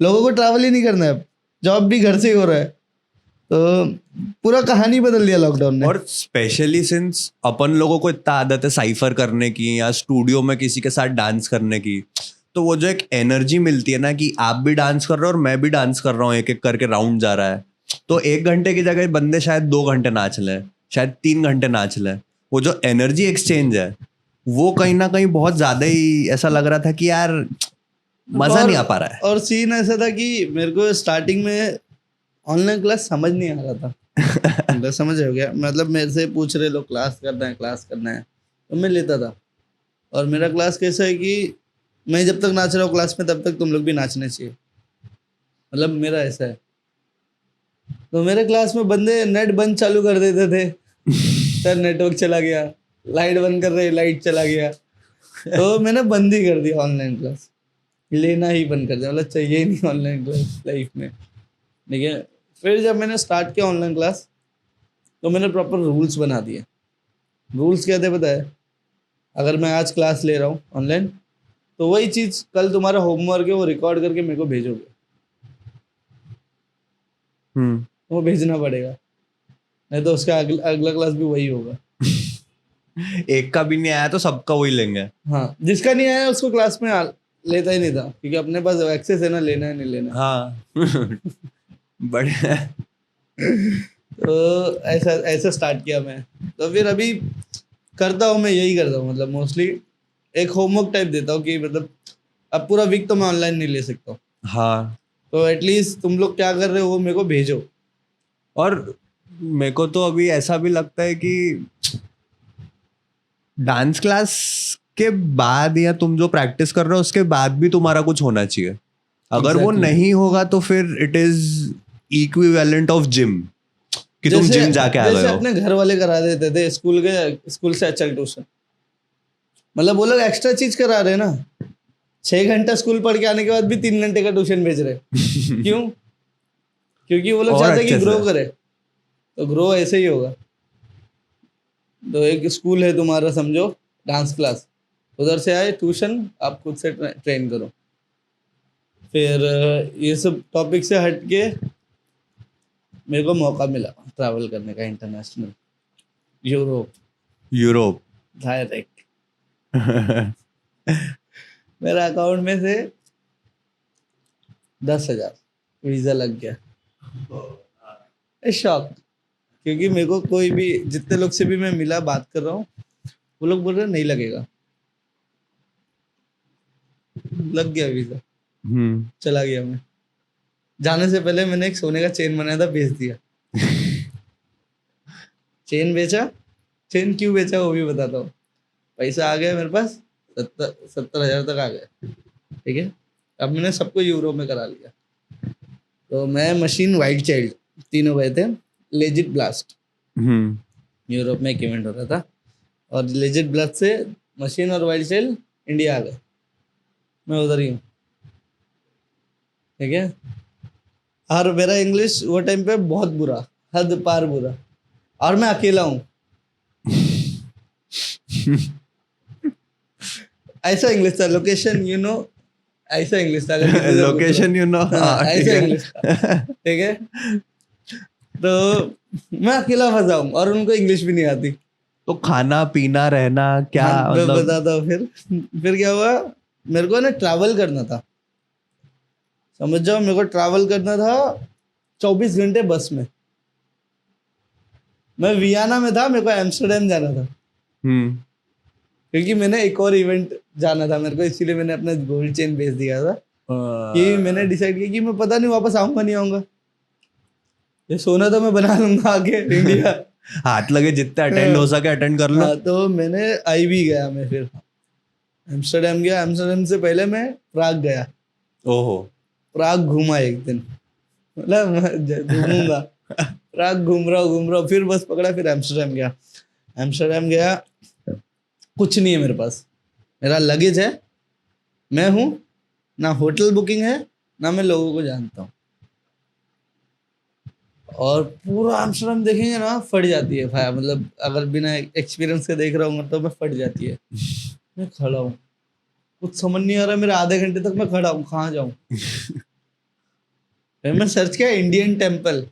लोगों को ट्रैवल ही नहीं करना है, जॉब भी घर से ही हो रहा है। तो पूरा कहानी बदल दिया लॉकडाउन ने। और स्पेशली सिंस अपन लोगों को इतना आदत है साइफर करने की या स्टूडियो में किसी के साथ डांस करने की, तो वो जो एक एनर्जी मिलती है ना कि आप भी डांस कर रहे हो और मैं भी डांस कर रहा हूँ, एक एक करके राउंड जा रहा है, तो 1 घंटे की जगह बंदे शायद 2 घंटे नाच लें, शायद 3 घंटे नाच लें। वो जो एनर्जी एक्सचेंज है वो कहीं ना कहीं बहुत ज्यादा ही ऐसा लग रहा था कि यार मजा नहीं आ पा रहा है। और सीन ऐसा था कि मेरे को स्टार्टिंग में ऑनलाइन क्लास समझ नहीं आ रहा था। मतलब समझ हो गया, मतलब मेरे से पूछ रहे लोग क्लास करना है क्लास करना है, तो मैं लेता था। और मेरा क्लास कैसा है कि मैं जब तक नाच रहा हूँ क्लास में, तब तक तुम लोग भी नाचने चाहिए, मतलब मेरा ऐसा है। तो मेरे क्लास में बंदे नेट बंद चालू कर देते थे, सर नेटवर्क चला गया, लाइट बंद कर रहे, लाइट चला गया। तो मैंने बंद ही कर दिया ऑनलाइन क्लास, लेना ही बंद कर दिया, मतलब चाहिए ही नहीं ऑनलाइन क्लास लाइफ में। ठीक है, फिर जब मैंने स्टार्ट किया ऑनलाइन क्लास, तो मैंने प्रॉपर रूल्स बना दिए। रूल्स क्या थे पता है? अगर मैं आज क्लास ले रहा हूँ ऑनलाइन, तो वही चीज़ कल तुम्हारा होमवर्क है वो रिकॉर्ड करके मेरे को भेजोगे, तो वो भेजना पड़ेगा, नहीं तो उसका अगला क्लास भी वही होगा। एक का भी नहीं आया तो सबका वही लेंगे। हाँ, जिसका नहीं आया उसको क्लास में लेता ही नहीं था, क्योंकि अपने पास एक्सेस है ना, लेना है नहीं लेना है। हाँ। बढ़िया। तो ऐसा ऐसा स्टार्ट किया मैं। तो फिर अभी करता हूँ, मैं यही करता हूँ, मतलब मोस्टली एक होमवर्क टाइप देता हूँ कि मतलब अब पूरा वीक तो मैं ऑनलाइन नहीं ले सकता हूँ, हाँ, तो एटलीस्ट तुम लोग क्या कर रहे हो वो मेरे को भेजो। और मेरे को तो अभी ऐसा भी लगता है कि डांस क्लास के बाद या तुम जो प्रैक्टिस कर रहे हो उसके बाद भी तुम्हारा कुछ होना चाहिए। अगर वो Exactly. नहीं होगा तो फिर it is equivalent of gym, कि तुम जिम जाके आ जैसे गए हो। अपने घर वाले करा देते थे स्कूल से चल ट्यूशन, मतलब वो लोग एक्स्ट्रा चीज करा रहे हैं ना। 6 घंटा स्कूल पढ़ के आने के बाद भी 3 घंटे का ट्यूशन भेज रहे। क्यों? क्योंकि वो लोग और चाहते हैं कि अच्छे ग्रो से। करे, तो ग्रो ऐसे ही होगा। तो एक स्कूल है तुम्हारा, समझो डांस क्लास, उधर से आए ट्यूशन, आप खुद से ट्रेन करो। फिर ये सब टॉपिक से हट के मेरे को मौका मिला ट्रैवल करने का इंटरनेशनल, यूरोप यूरोप। डायरेक्ट। मेरा अकाउंट में से 10,000 वीजा लग गया। शॉक, क्योंकि मेरे को कोई भी, जितने लोग से भी मैं मिला बात कर रहा हूँ, वो लोग बोल रहे नहीं लगेगा। लग गया वीजा, चला गया मैं। जाने से पहले मैंने एक सोने का चेन बनाया था, बेच दिया। चेन बेचा, चेन क्यों बेचा वो भी बताता हूँ। पैसा आ गया मेरे पास, 70,000 तक आ गए, ठीक है। अब मैंने सबको यूरो में करा लिया। तो मैं, मशीन, वाइल्ड चाइल्ड, तीनों गए थे लेजिट ब्लास्ट। यूरोप में एक इवेंट हो रहा था, और लेजिट ब्लास्ट से मशीन और वाइल्ड चाइल्ड इंडिया आ गए। मैं उधर ही हूँ, ठीक है। और मेरा इंग्लिश वो टाइम पे बहुत बुरा, हद पार बुरा, और मैं अकेला हूँ। ऐसा इंग्लिश था, लोकेशन यू नो, ऐसा इंग्लिश था। अगर किसी से लोकेशन यू नो, ऐसा इंग्लिश था, ठीक है। तो मैं अकेला फंसा हूँ और उनको इंग्लिश भी नहीं आती। तो खाना पीना रहना क्या, मैं मतलब बताता हूँ। फिर क्या हुआ, मेरे को ना ट्रैवल करना था, समझ जाओ। मेरे को ट्रैवल करना था 24 घंटे बस में। मैं वियना में था, मेरे को एम्स्टर्डम जाना था, क्योंकि मैंने एक और इवेंट जाना था मेरे को, इसीलिए मैंने अपना गोल्ड चेन बेच दिया था। कि मैंने डिसाइड किया कि मैं पता नहीं वापस आऊंगा नहीं आऊंगा, ये सोना तो मैं बना लूंगा आगे इंडिया। हाथ लगे जितने अटेंड हो सके अटेंड कर लो। हाँ, तो मैंने आई भी गया, मैं फिर एम्स्टर्डम गया। एम्स्टर्डम से पहले मैं प्राग गया। ओहो। प्राग घूमा एक दिन, मतलब घूमूंगा। प्राग घूम रहा हूँ, फिर बस पकड़ा, फिर एम्स्टर्डम गया। एम्स्टर्डम गया, कुछ नहीं है मेरे पास, मेरा लगेज है, मैं हूँ, ना होटल बुकिंग है, ना मैं लोगों को जानता हूँ। और पूरा एम्स्टर्डम देखेंगे ना, फट जाती है भाई, मतलब अगर बिना एक्सपीरियंस के देख रहा हूँ तो मैं फट जाती है। मैं खड़ा हूँ, कुछ समझ नहीं आ रहा, मेरे आधे घंटे तक मैं खड़ा हूँ, कहाँ जाऊँ। फिर मैं सर्च किया इंडियन टेम्पल।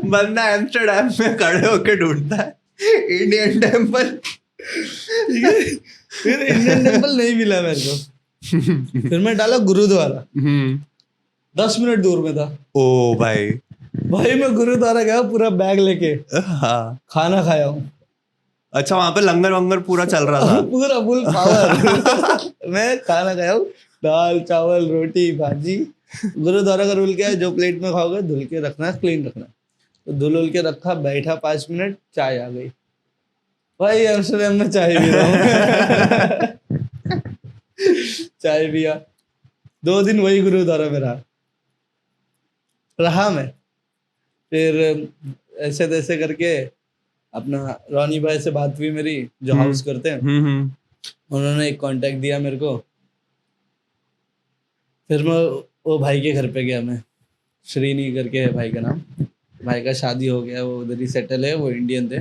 बंदा एम्स्टर्डम में खड़े होके ढूंढता है इंडियन टेम्पल। ठीक है, फिर इंडियन टेम्पल नहीं मिला मेरे को। फिर मैं डाला गुरुद्वारा, 10 मिनट दूर में था। ओ भाई। भाई मैं गुरुद्वारा गया पूरा बैग लेके, हाँ। खाना खाया हूँ। अच्छा, वहां पे लंगर वंगर पूरा चल रहा था। पूरा फुल पावर। मैं खाना खाया हूँ, दाल चावल रोटी भाजी। गुरुद्वारा का रूल क्या है, जो प्लेट में खाओगे धुल के रखना, क्लीन रखना। तो धुल के रखा, बैठा 5 मिनट, चाय आ गई। भाई एम्स्टर्डम में चाय पी रहा हूँ। चाय पिया, 2 दिन वही गुरुद्वारा में रहा मैं। फिर ऐसे तैसे करके अपना रोनी भाई से बात हुई मेरी, जो हाउस करते हैं। उन्होंने एक कांटेक्ट दिया मेरे को। फिर मैं वो भाई के घर पे गया, मैं, श्रीनी करके है भाई का नाम। भाई का शादी हो गया, वो उधर ही सेटल है। वो इंडियन थे,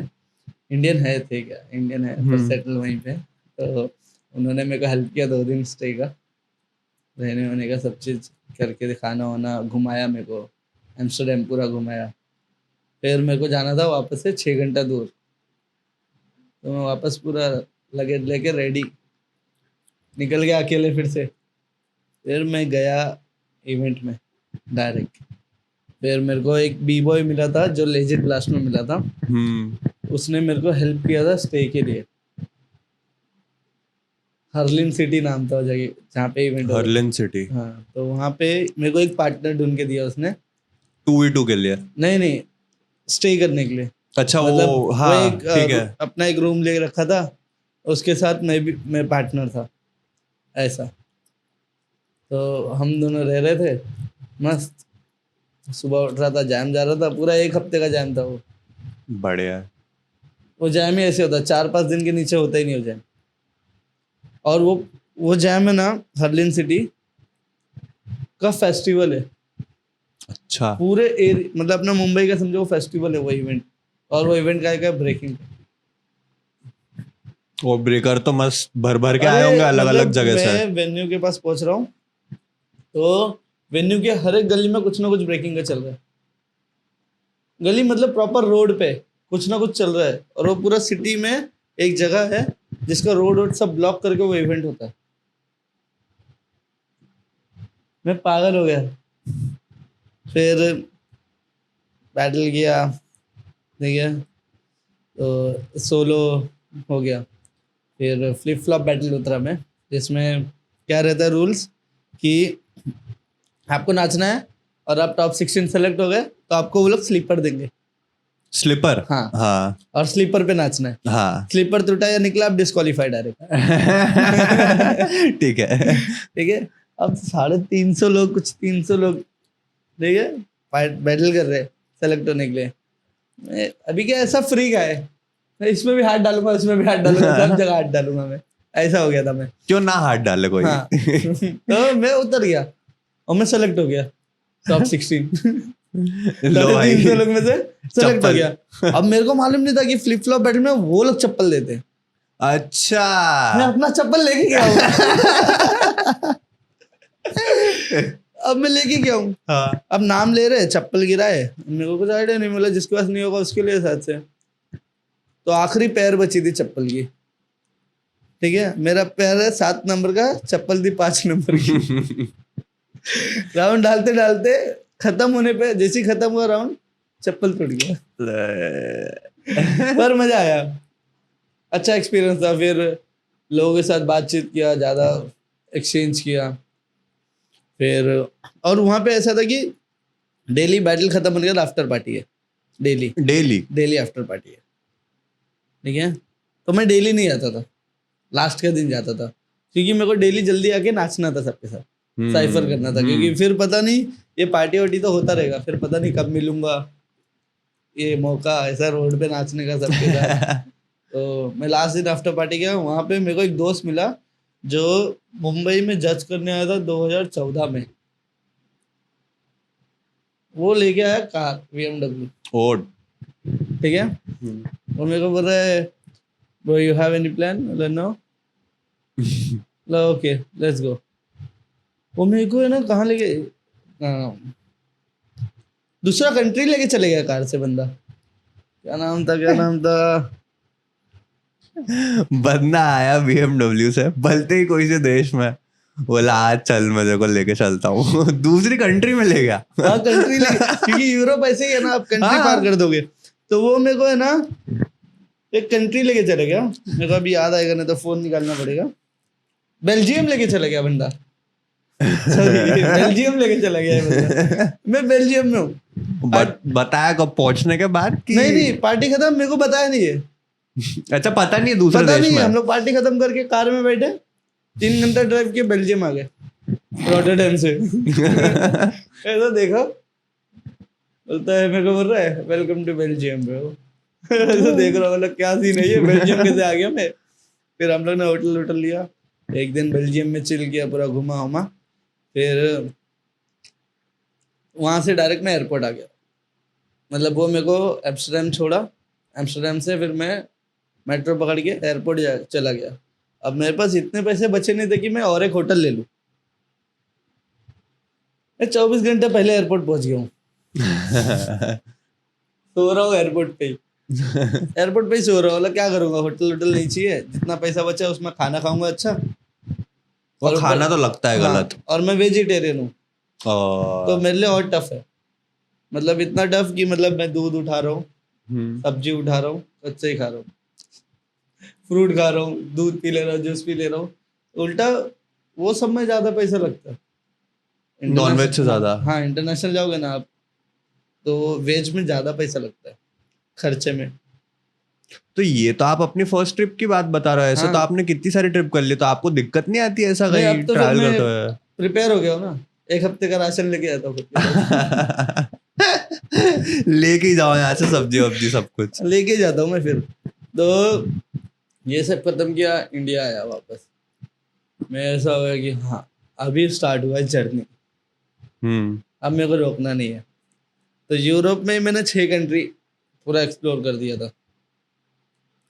इंडियन है थे क्या, इंडियन है पर सेटल वहीं पे। तो उन्होंने मेरे को हेल्प किया 2 दिन स्टे का, रहने वहने का सब चीज़ करके, खाना वाना घुमाया मेरे को, एम्स्टर्डम पूरा घुमाया। फिर मेरे को जाना था वापस से 6 घंटा दूर। तो मैं वापस पूरा लगेज लेके रेडी निकल गया अकेले फिर से। फिर मैं गया इवेंट में डायरेक्ट। फिर मेरे को एक बी बॉय मिला था जो लेजिट ब्लास्ट में मिला था। उसने मेरे को हेल्प किया था स्टे के लिए। हर्लिन सिटी नाम था जगह जहाँ पे इवेंट। हर्लिन सिटी। हाँ, तो वहाँ पे मेरे को एक पार्टनर ढूंढ के दिया उसने। 2v2 के लिए? नहीं, स्टे करने के लिए। अच्छा, मतलब वो हाँ, वो एक ठीक है। अपना एक रूम ले रखा था, उसके साथ मैं पार्टनर था ऐसा। तो हम दोनों रह रहे थे मस्त। सुबह उठ रहा था, जैम जा रहा था, पूरा 1 हफ्ते का जैम था वो। बढ़िया। वो जैम ही ऐसे होता है, 4-5 दिन के नीचे होता ही नहीं वो जैम। और वो जैम है ना, हर्लिन सिटी का फेस्टिवल है। अच्छा। पूरे मतलब अपना मुंबई का समझो वो फेस्टिवल है वो इवेंट। और वो इवेंट का है ब्रेकिंग। वो ब्रेकर तो मस्त भर भर के आए अरे होंगे अलग अलग मतलब जगह से। मैं वेन्यू के पास पहुंच रहा हूँ, तो वेन्यू के हर एक गली में कुछ ना कुछ ब्रेकिंग का चल रहा है। गली मतलब प्रॉपर रोड पे कुछ ना कुछ चल रहा है। और वो पूरा सिटी में एक जगह है जिसका रोड सब ब्लॉक करके वो इवेंट होता है। मैं पागल हो गया। फिर बैटल किया, ठीक है। तो सोलो हो गया, फिर फ्लिप फ्लॉप बैटल उतरा मैं, जिसमें क्या रहता है रूल्स कि आपको नाचना है और आप टॉप 16 सेलेक्ट हो गए तो आपको वो लोग स्लीपर देंगे। स्लीपर। हाँ। हाँ और स्लीपर पे नाचना है। हाँ। स्लीपर टूटा या निकला आप डिस्क्वालीफाइड डायरेक्ट। ठीक है। ठीक है। अब 350 लोग, कुछ 300 लोग, ठीक है, बैटल कर रहे हैं सेलेक्ट होने के लिए। अभी क्या ऐसा फ्री का है, मैं इसमें भी हाथ डालूंगा, उसमें भी हाथ डालूंगा, सब जगह हाथ डालूंगा मैं, ऐसा हो गया था मैं। क्यों ना हाथ डाले कोई। हाँ। तो मैं उतर गया और मैं सेलेक्ट हो गया टॉप 16। लो भाई 350 लोग में से सेलेक्ट हो चप्पल। गया। अब मेरे को मालूम नहीं था कि फ्लिप फ्लॉप बैटल में वो लोग चप्पल देते हैं। अच्छा। मैं अपना चप्पल लेके गया हूँ। अब मैं लेके गया हूँ। हाँ। अब नाम ले रहे, चप्पल गिरा है, मेरे को कुछ आइडिया नहीं मिला, जिसके पास नहीं होगा उसके लिए साथ से। तो आखिरी पैर बची थी चप्पल की, ठीक है, मेरा पैर है 7 नंबर का, चप्पल थी 5 नंबर की। राउंड डालते डालते खत्म होने पे, जैसे ही खत्म हुआ राउंड, चप्पल टूट गया। पर मजा आया, अच्छा एक्सपीरियंस था। फिर लोगों के साथ बातचीत किया, ज़्यादा एक्सचेंज किया। फिर और वहाँ पे ऐसा था कि डेली बैटल खत्म होने के बाद आफ्टर पार्टी है, daily daily. Daily after party है, ठीक है। तो मैं डेली नहीं जाता था, लास्ट का दिन जाता था, क्योंकि मेरे को डेली जल्दी आके नाचना था सबके साथ, साइफर करना था, क्योंकि फिर पता नहीं ये पार्टी वार्टी तो होता रहेगा, फिर पता नहीं कब मिलूंगा ये मौका ऐसा रोड पे नाचने का सबके साथ। तो मैं लास्ट दिन आफ्टर पार्टी गया, वहाँ पे मेरे को एक दोस्त मिला जो मुंबई में जज करने आया था 2014 में। वो लेके आया कार BMW, ओड। ठीक है। वो मेरे को बोल रहा है, bro you have any plan? No. Okay let's go. वो मेरे को है ना कहाँ लेके, दूसरा कंट्री लेके चले गया कार से बंदा। क्या नाम था? बंदा आया BMW से, भलते ही कोई से देश में, बोला आज चल मैं तेरे को लेके चलता हूँ। दूसरी कंट्री में ले गया। हाँ कंट्री लेके, क्योंकि यूरोप ऐसे ही है ना, आप कंट्री पार कर दोगे। तो वो मेरे को है ना एक कंट्री लेके चले गया, मेरे को अभी याद आएगा, नहीं तो फोन निकालना पड़ेगा। बेल्जियम लेके चले गया बंदा। सॉरी, बेल्जियम लेके चला गया है बंदा। मैं बेल्जियम में हूँ। बताया कब पहुंचने के बाद कि नहीं पार्टी खत्म, मेरे को बताया नहीं है। अच्छा पता नहीं है दूसरे पता देश नहीं, में। हम लोग पार्टी खत्म करके कार में बैठे, 3 घंटा ड्राइव किए, बेल्जियम आ गए रॉटरडैम से। ऐसा देखा, बोलता है, मेरे को बोल रहा है वेलकम टू बेल्जियम ब्रो। ऐसा देख रहा हूँ, मतलब क्या सीन है ये, बेल्जियम कैसे आ गया मैं। फिर हम लोग ने होटल लिया, एक दिन बेल्जियम में चिल किया, पूरा घुमा उमा। फिर वहां से डायरेक्ट मैं एयरपोर्ट आ गया, मतलब वो मेरे को एम्स्टर्डम छोड़ा, एम्स्टर्डम से फिर मैं मेट्रो पकड़ के एयरपोर्ट चला गया। अब मेरे पास इतने पैसे बचे नहीं थे कि मैं और एक होटल ले लूं। मैं 24 घंटे पहले एयरपोर्ट पहुंच गया हूँ। सो रहा हूँ एयरपोर्ट पे ही, एयरपोर्ट पे ही सो रहा हूँ। क्या करूंगा, होटल नहीं चाहिए, जितना पैसा बचा उसमें खाना खाऊंगा अच्छा। वो खाना तो लगता है गलत। हाँ, और मैं वेजिटेरियन हूँ, तो मेरे लिए और टफ है, मतलब इतना टफ कि मतलब मैं दूध उठा रहा हूँ, सब्जी उठा रहा हूँ, कच्चे ही खा रहा हूँ, फ्रूट खा रहा हूँ, दूध पी ले रहा हूँ, जूस पी ले रहा हूँ। उल्टा वो सब में ज्यादा पैसा लगता है नॉनवेज से ज्यादा। हाँ, इंटरनेशनल जाओगे ना आप, तो वेज में ज्यादा पैसा लगता है खर्चे में। तो ये तो आप अपनी फर्स्ट ट्रिप की बात बता रहे हो, ऐसे तो आपने कितनी सारी ट्रिप कर ली, तो आपको दिक्कत नहीं आती ऐसा नहीं, कहीं अब तो ट्रैवल फिर करते मैं हुए? प्रिपेयर हो गया हूँ ना, 1 हफ्ते का राशन लेके आता हूँ। लेके ही जाओ यहाँ से सब्जी वब्जी सब कुछ। लेके जाता हूँ मैं। फिर तो ये सब खत्म किया, इंडिया आया वापस। मैं ऐसा हो गया कि हाँ अभी स्टार्ट हुआ है जर्नी, अब मेरे को रोकना नहीं है। तो यूरोप में मैंने 6 कंट्री पूरा एक्सप्लोर कर दिया था,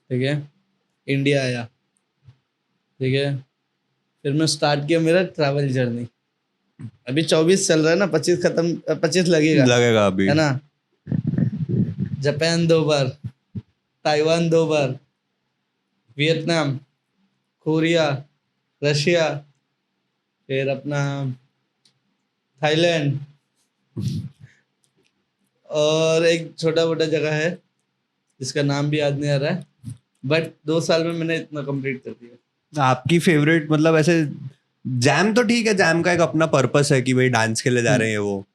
ठीक है। इंडिया आया, ठीक है। फिर मैं स्टार्ट किया मेरा ट्रैवल जर्नी। अभी 24 चल रहा है ना, 25 खत्म, 25 लगेगा अभी है ना। जापान 2 बार, ताइवान 2 बार, वियतनाम, कोरिया, रशिया, फिर अपना थाईलैंड, और एक छोटा मोटा जगह है जिसका नाम भी याद नहीं आ रहा है, बट 2 साल में मैंने इतना कंप्लीट कर दिया। आपकी फेवरेट मतलब ऐसे जैम तो ठीक है, जैम का एक अपना पर्पस है कि भाई डांस के लिए जा रहे हैं वो।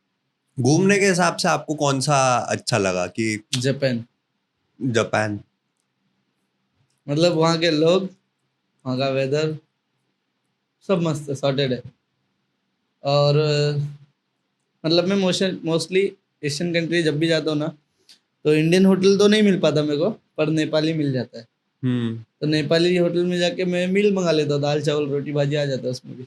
घूमने के हिसाब से आपको कौन सा अच्छा लगा? कि जापान, जापान। मतलब वहाँ के लोग, वहाँ का वेदर सब मस्त है, सॉर्टेड है। और मतलब मैं मोस्टली एशियन कंट्री जब भी जाता हूँ ना, तो इंडियन होटल तो नहीं मिल पाता मेरे को, पर नेपाली मिल जाता है। तो नेपाली होटल में जाके मैं मील मंगा लेता हूँ, दाल चावल रोटी भाजी आ जाता है उसमें भी।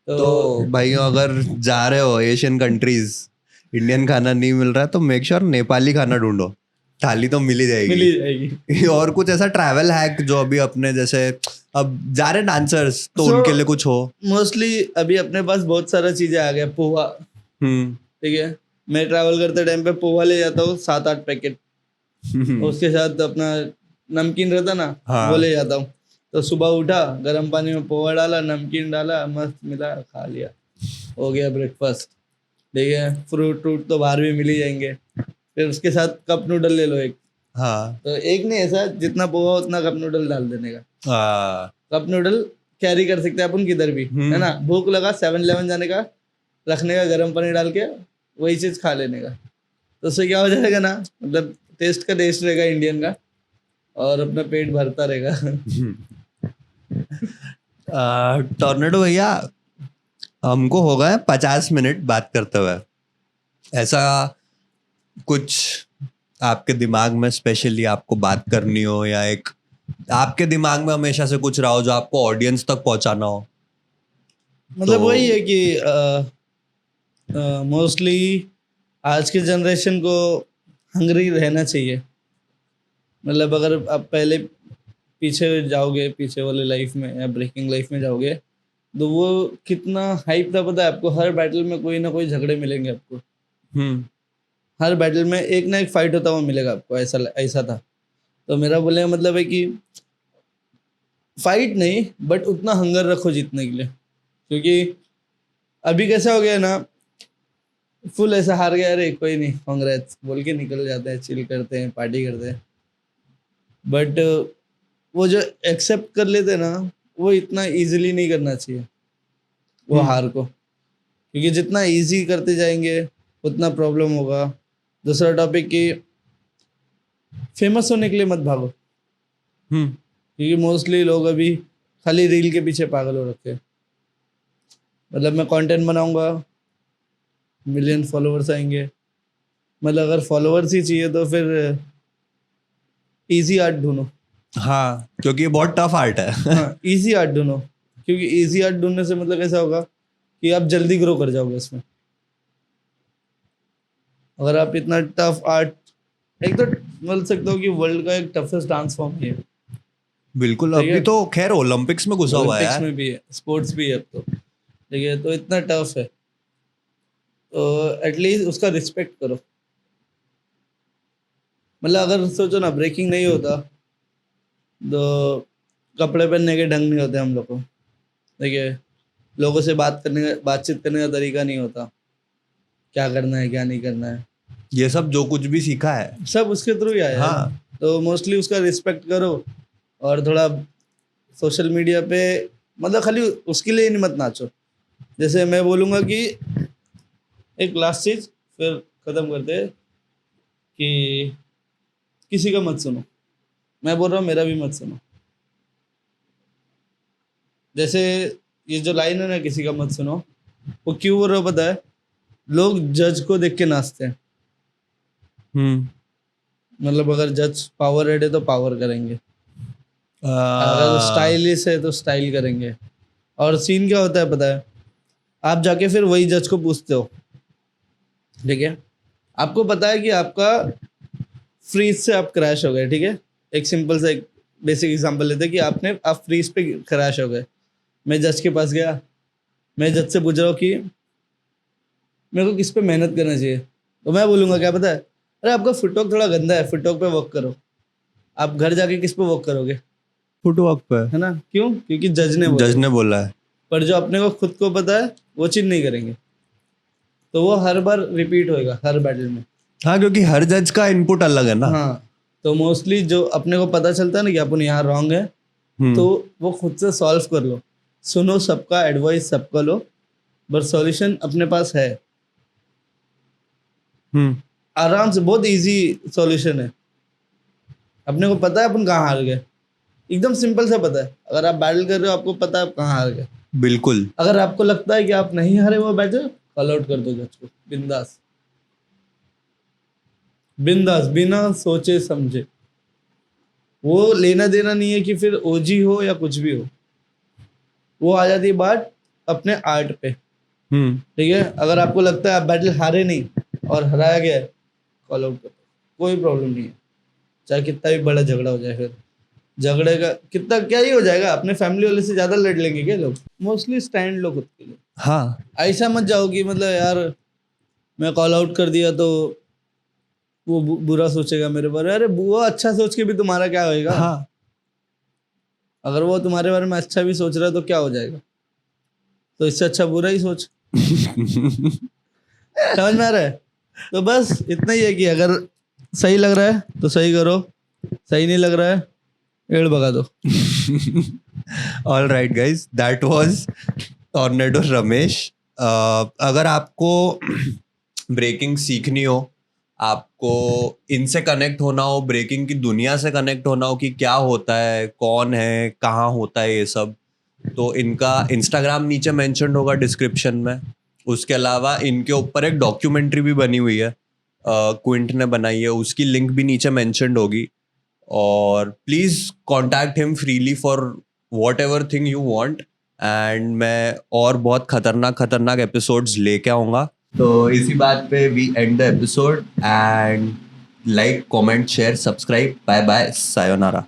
तो भाई अगर जा रहे हो एशियन कंट्रीज, इंडियन खाना नहीं मिल रहा है तो मेक श्योर नेपाली खाना ढूंढो, थाली तो मिल ही मिल ही जाएगी। और कुछ ऐसा ट्रैवल हैक जो अभी अपने जैसे अब जा रहे डांसर्स तो उनके लिए कुछ हो? मोस्टली अभी अपने पास बहुत सारा चीजें आ गया। पोहा, ठीक है, मैं ट्रैवल करते टाइम पे पोहा ले जाता हूँ 7-8 पैकेट। उसके साथ अपना नमकीन रहता ना, वो ले जाता हूँ। तो सुबह उठा, गर्म पानी में पोहा डाला, नमकीन डाला, मस्त मिला, खा लिया, हो गया ब्रेकफास्ट। ठीक है, फ्रूट तो बाहर भी मिल ही जाएंगे। फिर उसके साथ कप नूडल ले लो एक। तो एक नहीं, ऐसा जितना पोहा उतना कप नूडल डाल देने का। कप नूडल कैरी कर सकते हैं अपन किधर भी, है ना। भूख लगा 7-Eleven जाने का, रखने का गर्म पानी डाल के, वही चीज खा लेने का। तो उससे क्या हो जाएगा ना, मतलब टेस्ट रहेगा इंडियन का, और अपना पेट भरता रहेगा। टॉर्नेडो भैया, हमको हो गए 50 मिनट बात करते हुए। ऐसा कुछ आपके दिमाग में स्पेशली आपको बात करनी हो, या एक आपके दिमाग में हमेशा से कुछ रहा हो जो आपको ऑडियंस तक पहुंचाना हो? मतलब वही है कि मोस्टली आज के जनरेशन को हंग्री रहना चाहिए। मतलब अगर आप पहले पीछे जाओगे, पीछे वाले लाइफ में या ब्रेकिंग लाइफ में जाओगे, तो वो कितना हाइप था पता है आपको। हर बैटल में कोई ना कोई झगड़े मिलेंगे आपको। हर बैटल में एक ना एक फाइट होता हुआ मिलेगा आपको, ऐसा था। तो मेरा बोलने का मतलब है कि फाइट नहीं, बट उतना हंगर रखो जीतने के लिए। क्योंकि अभी कैसा हो गया ना, फुल ऐसा हार गया, अरे कोई नहीं, कांग्रेस बोल के निकल जाते हैं, चिल करते हैं, पार्टी करते हैं। बट वो जो एक्सेप्ट कर लेते हैं ना, वो इतना इजीली नहीं करना चाहिए वो हार को। क्योंकि जितना इजी करते जाएंगे उतना प्रॉब्लम होगा। दूसरा टॉपिक कि फेमस होने के लिए मत भागो। क्योंकि मोस्टली लोग अभी खाली रील के पीछे पागल हो रखे हैं। मतलब मैं कंटेंट बनाऊंगा, मिलियन फॉलोअर्स आएंगे। मतलब अगर फॉलोअर्स ही चाहिए तो फिर इजी आर्ट ढूंढो। हाँ, क्योंकि ये बहुत टफ आर्ट है। हाँ, इजी आर्ट ढूंढो। क्योंकि इजी आर्ट ढूंढने से मतलब ऐसा होगा कि आप जल्दी ग्रो कर जाओगे इसमें। अगर आप इतना टफ आर्ट, एक तो बोल सकते हो कि वर्ल्ड का एक टफेस्ट डांस फॉर्म है। बिल्कुल, अभी तो खैर ओलंपिक्स में घुसा हुआ है, ओलंपिक्स में भी है, स्पोर्ट्स भी है अब तो। ठीक है, तो इतना टफ है, तो एटलीस्ट उसका रिस्पेक्ट करो। मतलब अगर सोचो ना, ब्रेकिंग नहीं होता तो कपड़े पहनने के ढंग नहीं होते हम लोग को। देखिए, लोगों से बातचीत करने का तरीका नहीं होता, क्या करना है क्या नहीं करना है, ये सब जो कुछ भी सीखा है सब उसके थ्रू ही आया है। तो मोस्टली उसका रिस्पेक्ट करो। और थोड़ा सोशल मीडिया पे मतलब खाली उसके लिए नहीं मत नाचो। जैसे मैं बोलूँगा कि एक लास्ट चीज फिर ख़त्म करते हैं कि किसी का मत सुनो। मैं बोल रहा हूँ, मेरा भी मत सुनो। जैसे ये जो लाइन है ना, किसी का मत सुनो, वो क्यों बोल रहा हो पता है? लोग जज को देख के नाचते हैं। मतलब अगर जज पावर हेड है तो पावर करेंगे, अगर स्टाइलिश है तो स्टाइल करेंगे। और सीन क्या होता है पता है? आप जाके फिर वही जज को पूछते हो, ठीक है, आपको पता है कि आपका फ्रीज से आप क्रैश हो गए, ठीक है। एक सिंपल सा एक बेसिक एग्जांपल लेते हैं कि आप फ्रीज पे क्रैश हो गए। मैं जज के पास गया, मैं जज से पूछ रहा हूँ कि मेरे को किस पे मेहनत करना चाहिए। तो मैं बोलूँगा क्या पता है? अरे आपका फुटवर्क थोड़ा गंदा है, फुटवर्क पे वर्क करो। आप घर जाके किस पे वर्क करोगे? फुटवर्क पे, है ना। क्यों? क्योंकि जज ने बोला है। पर जो अपने को खुद को पता है वो चीज़ नहीं करेंगे, तो वो हर बार रिपीट होएगा हर बैटल में। हाँ, क्योंकि हर जज का इनपुट अलग है ना। हाँ, तो मोस्टली जो अपने को पता चलता है ना कि अपन यहाँ रॉन्ग है, तो वो खुद से सॉल्व कर लो, सुनो सबका एडवाइस, सबका लो, बट सॉल्यूशन अपने पास है आराम से, बहुत इजी सॉल्यूशन है। अपने को पता है अपन कहाँ हार गए, एकदम सिंपल सा पता है। अगर आप बैटल कर रहे हो, आपको पता है आप कहाँ हार गए। बिल्कुल। अगर आपको लगता है कि आप नहीं हारे वो बैटल, कॉल आउट कर दो जज को, बिंदास बिंदास, बिना सोचे समझे। वो लेना देना नहीं है कि फिर ओजी हो या कुछ भी हो, वो आ जाती है बात अपने आर्ट पे। ठीक है, अगर आपको लगता है आप बैटल हारे नहीं और हराया गया है, कॉल आउट कर दो, कोई प्रॉब्लम नहीं है। चाहे कितना भी बड़ा झगड़ा हो जाए, फिर झगड़े का कितना क्या ही हो जाएगा, अपने फैमिली वाले से ज्यादा लड़ लेंगे क्या लोग। मोस्टली स्टैंड लो खुद के लिए। हाँ, ऐसा मत जाओ कि मतलब यार मैं कॉल आउट कर दिया तो वो बुरा सोचेगा मेरे बारे में। अरे वो अच्छा सोच के भी तुम्हारा क्या होएगा। हाँ, अगर वो तुम्हारे बारे में अच्छा भी सोच रहा है तो क्या हो जाएगा, तो इससे अच्छा बुरा ही सोच। समझ में आ रहा है। तो बस इतना ही है कि अगर सही लग रहा है तो सही करो, सही नहीं लग रहा है एड़ भगा दो। All right guys, that was tornado Ramesh. अगर आपको ब्रेकिंग सीखनी हो, आपको इनसे कनेक्ट होना हो, ब्रेकिंग की दुनिया से कनेक्ट होना हो कि क्या होता है, कौन है, कहाँ होता है ये सब, तो इनका इंस्टाग्राम नीचे मेंशन होगा डिस्क्रिप्शन में। उसके अलावा इनके ऊपर एक डॉक्यूमेंट्री भी बनी हुई है, क्विंट ने बनाई है, उसकी लिंक भी नीचे मेंशन्ड होगी। और please contact him freely for what ever thing you want. And मैं और बहुत खतरनाक एपिसोड्स लेके आऊँगा। तो इसी बात पे we end the episode. And like, comment, share, subscribe. Bye bye, sayonara.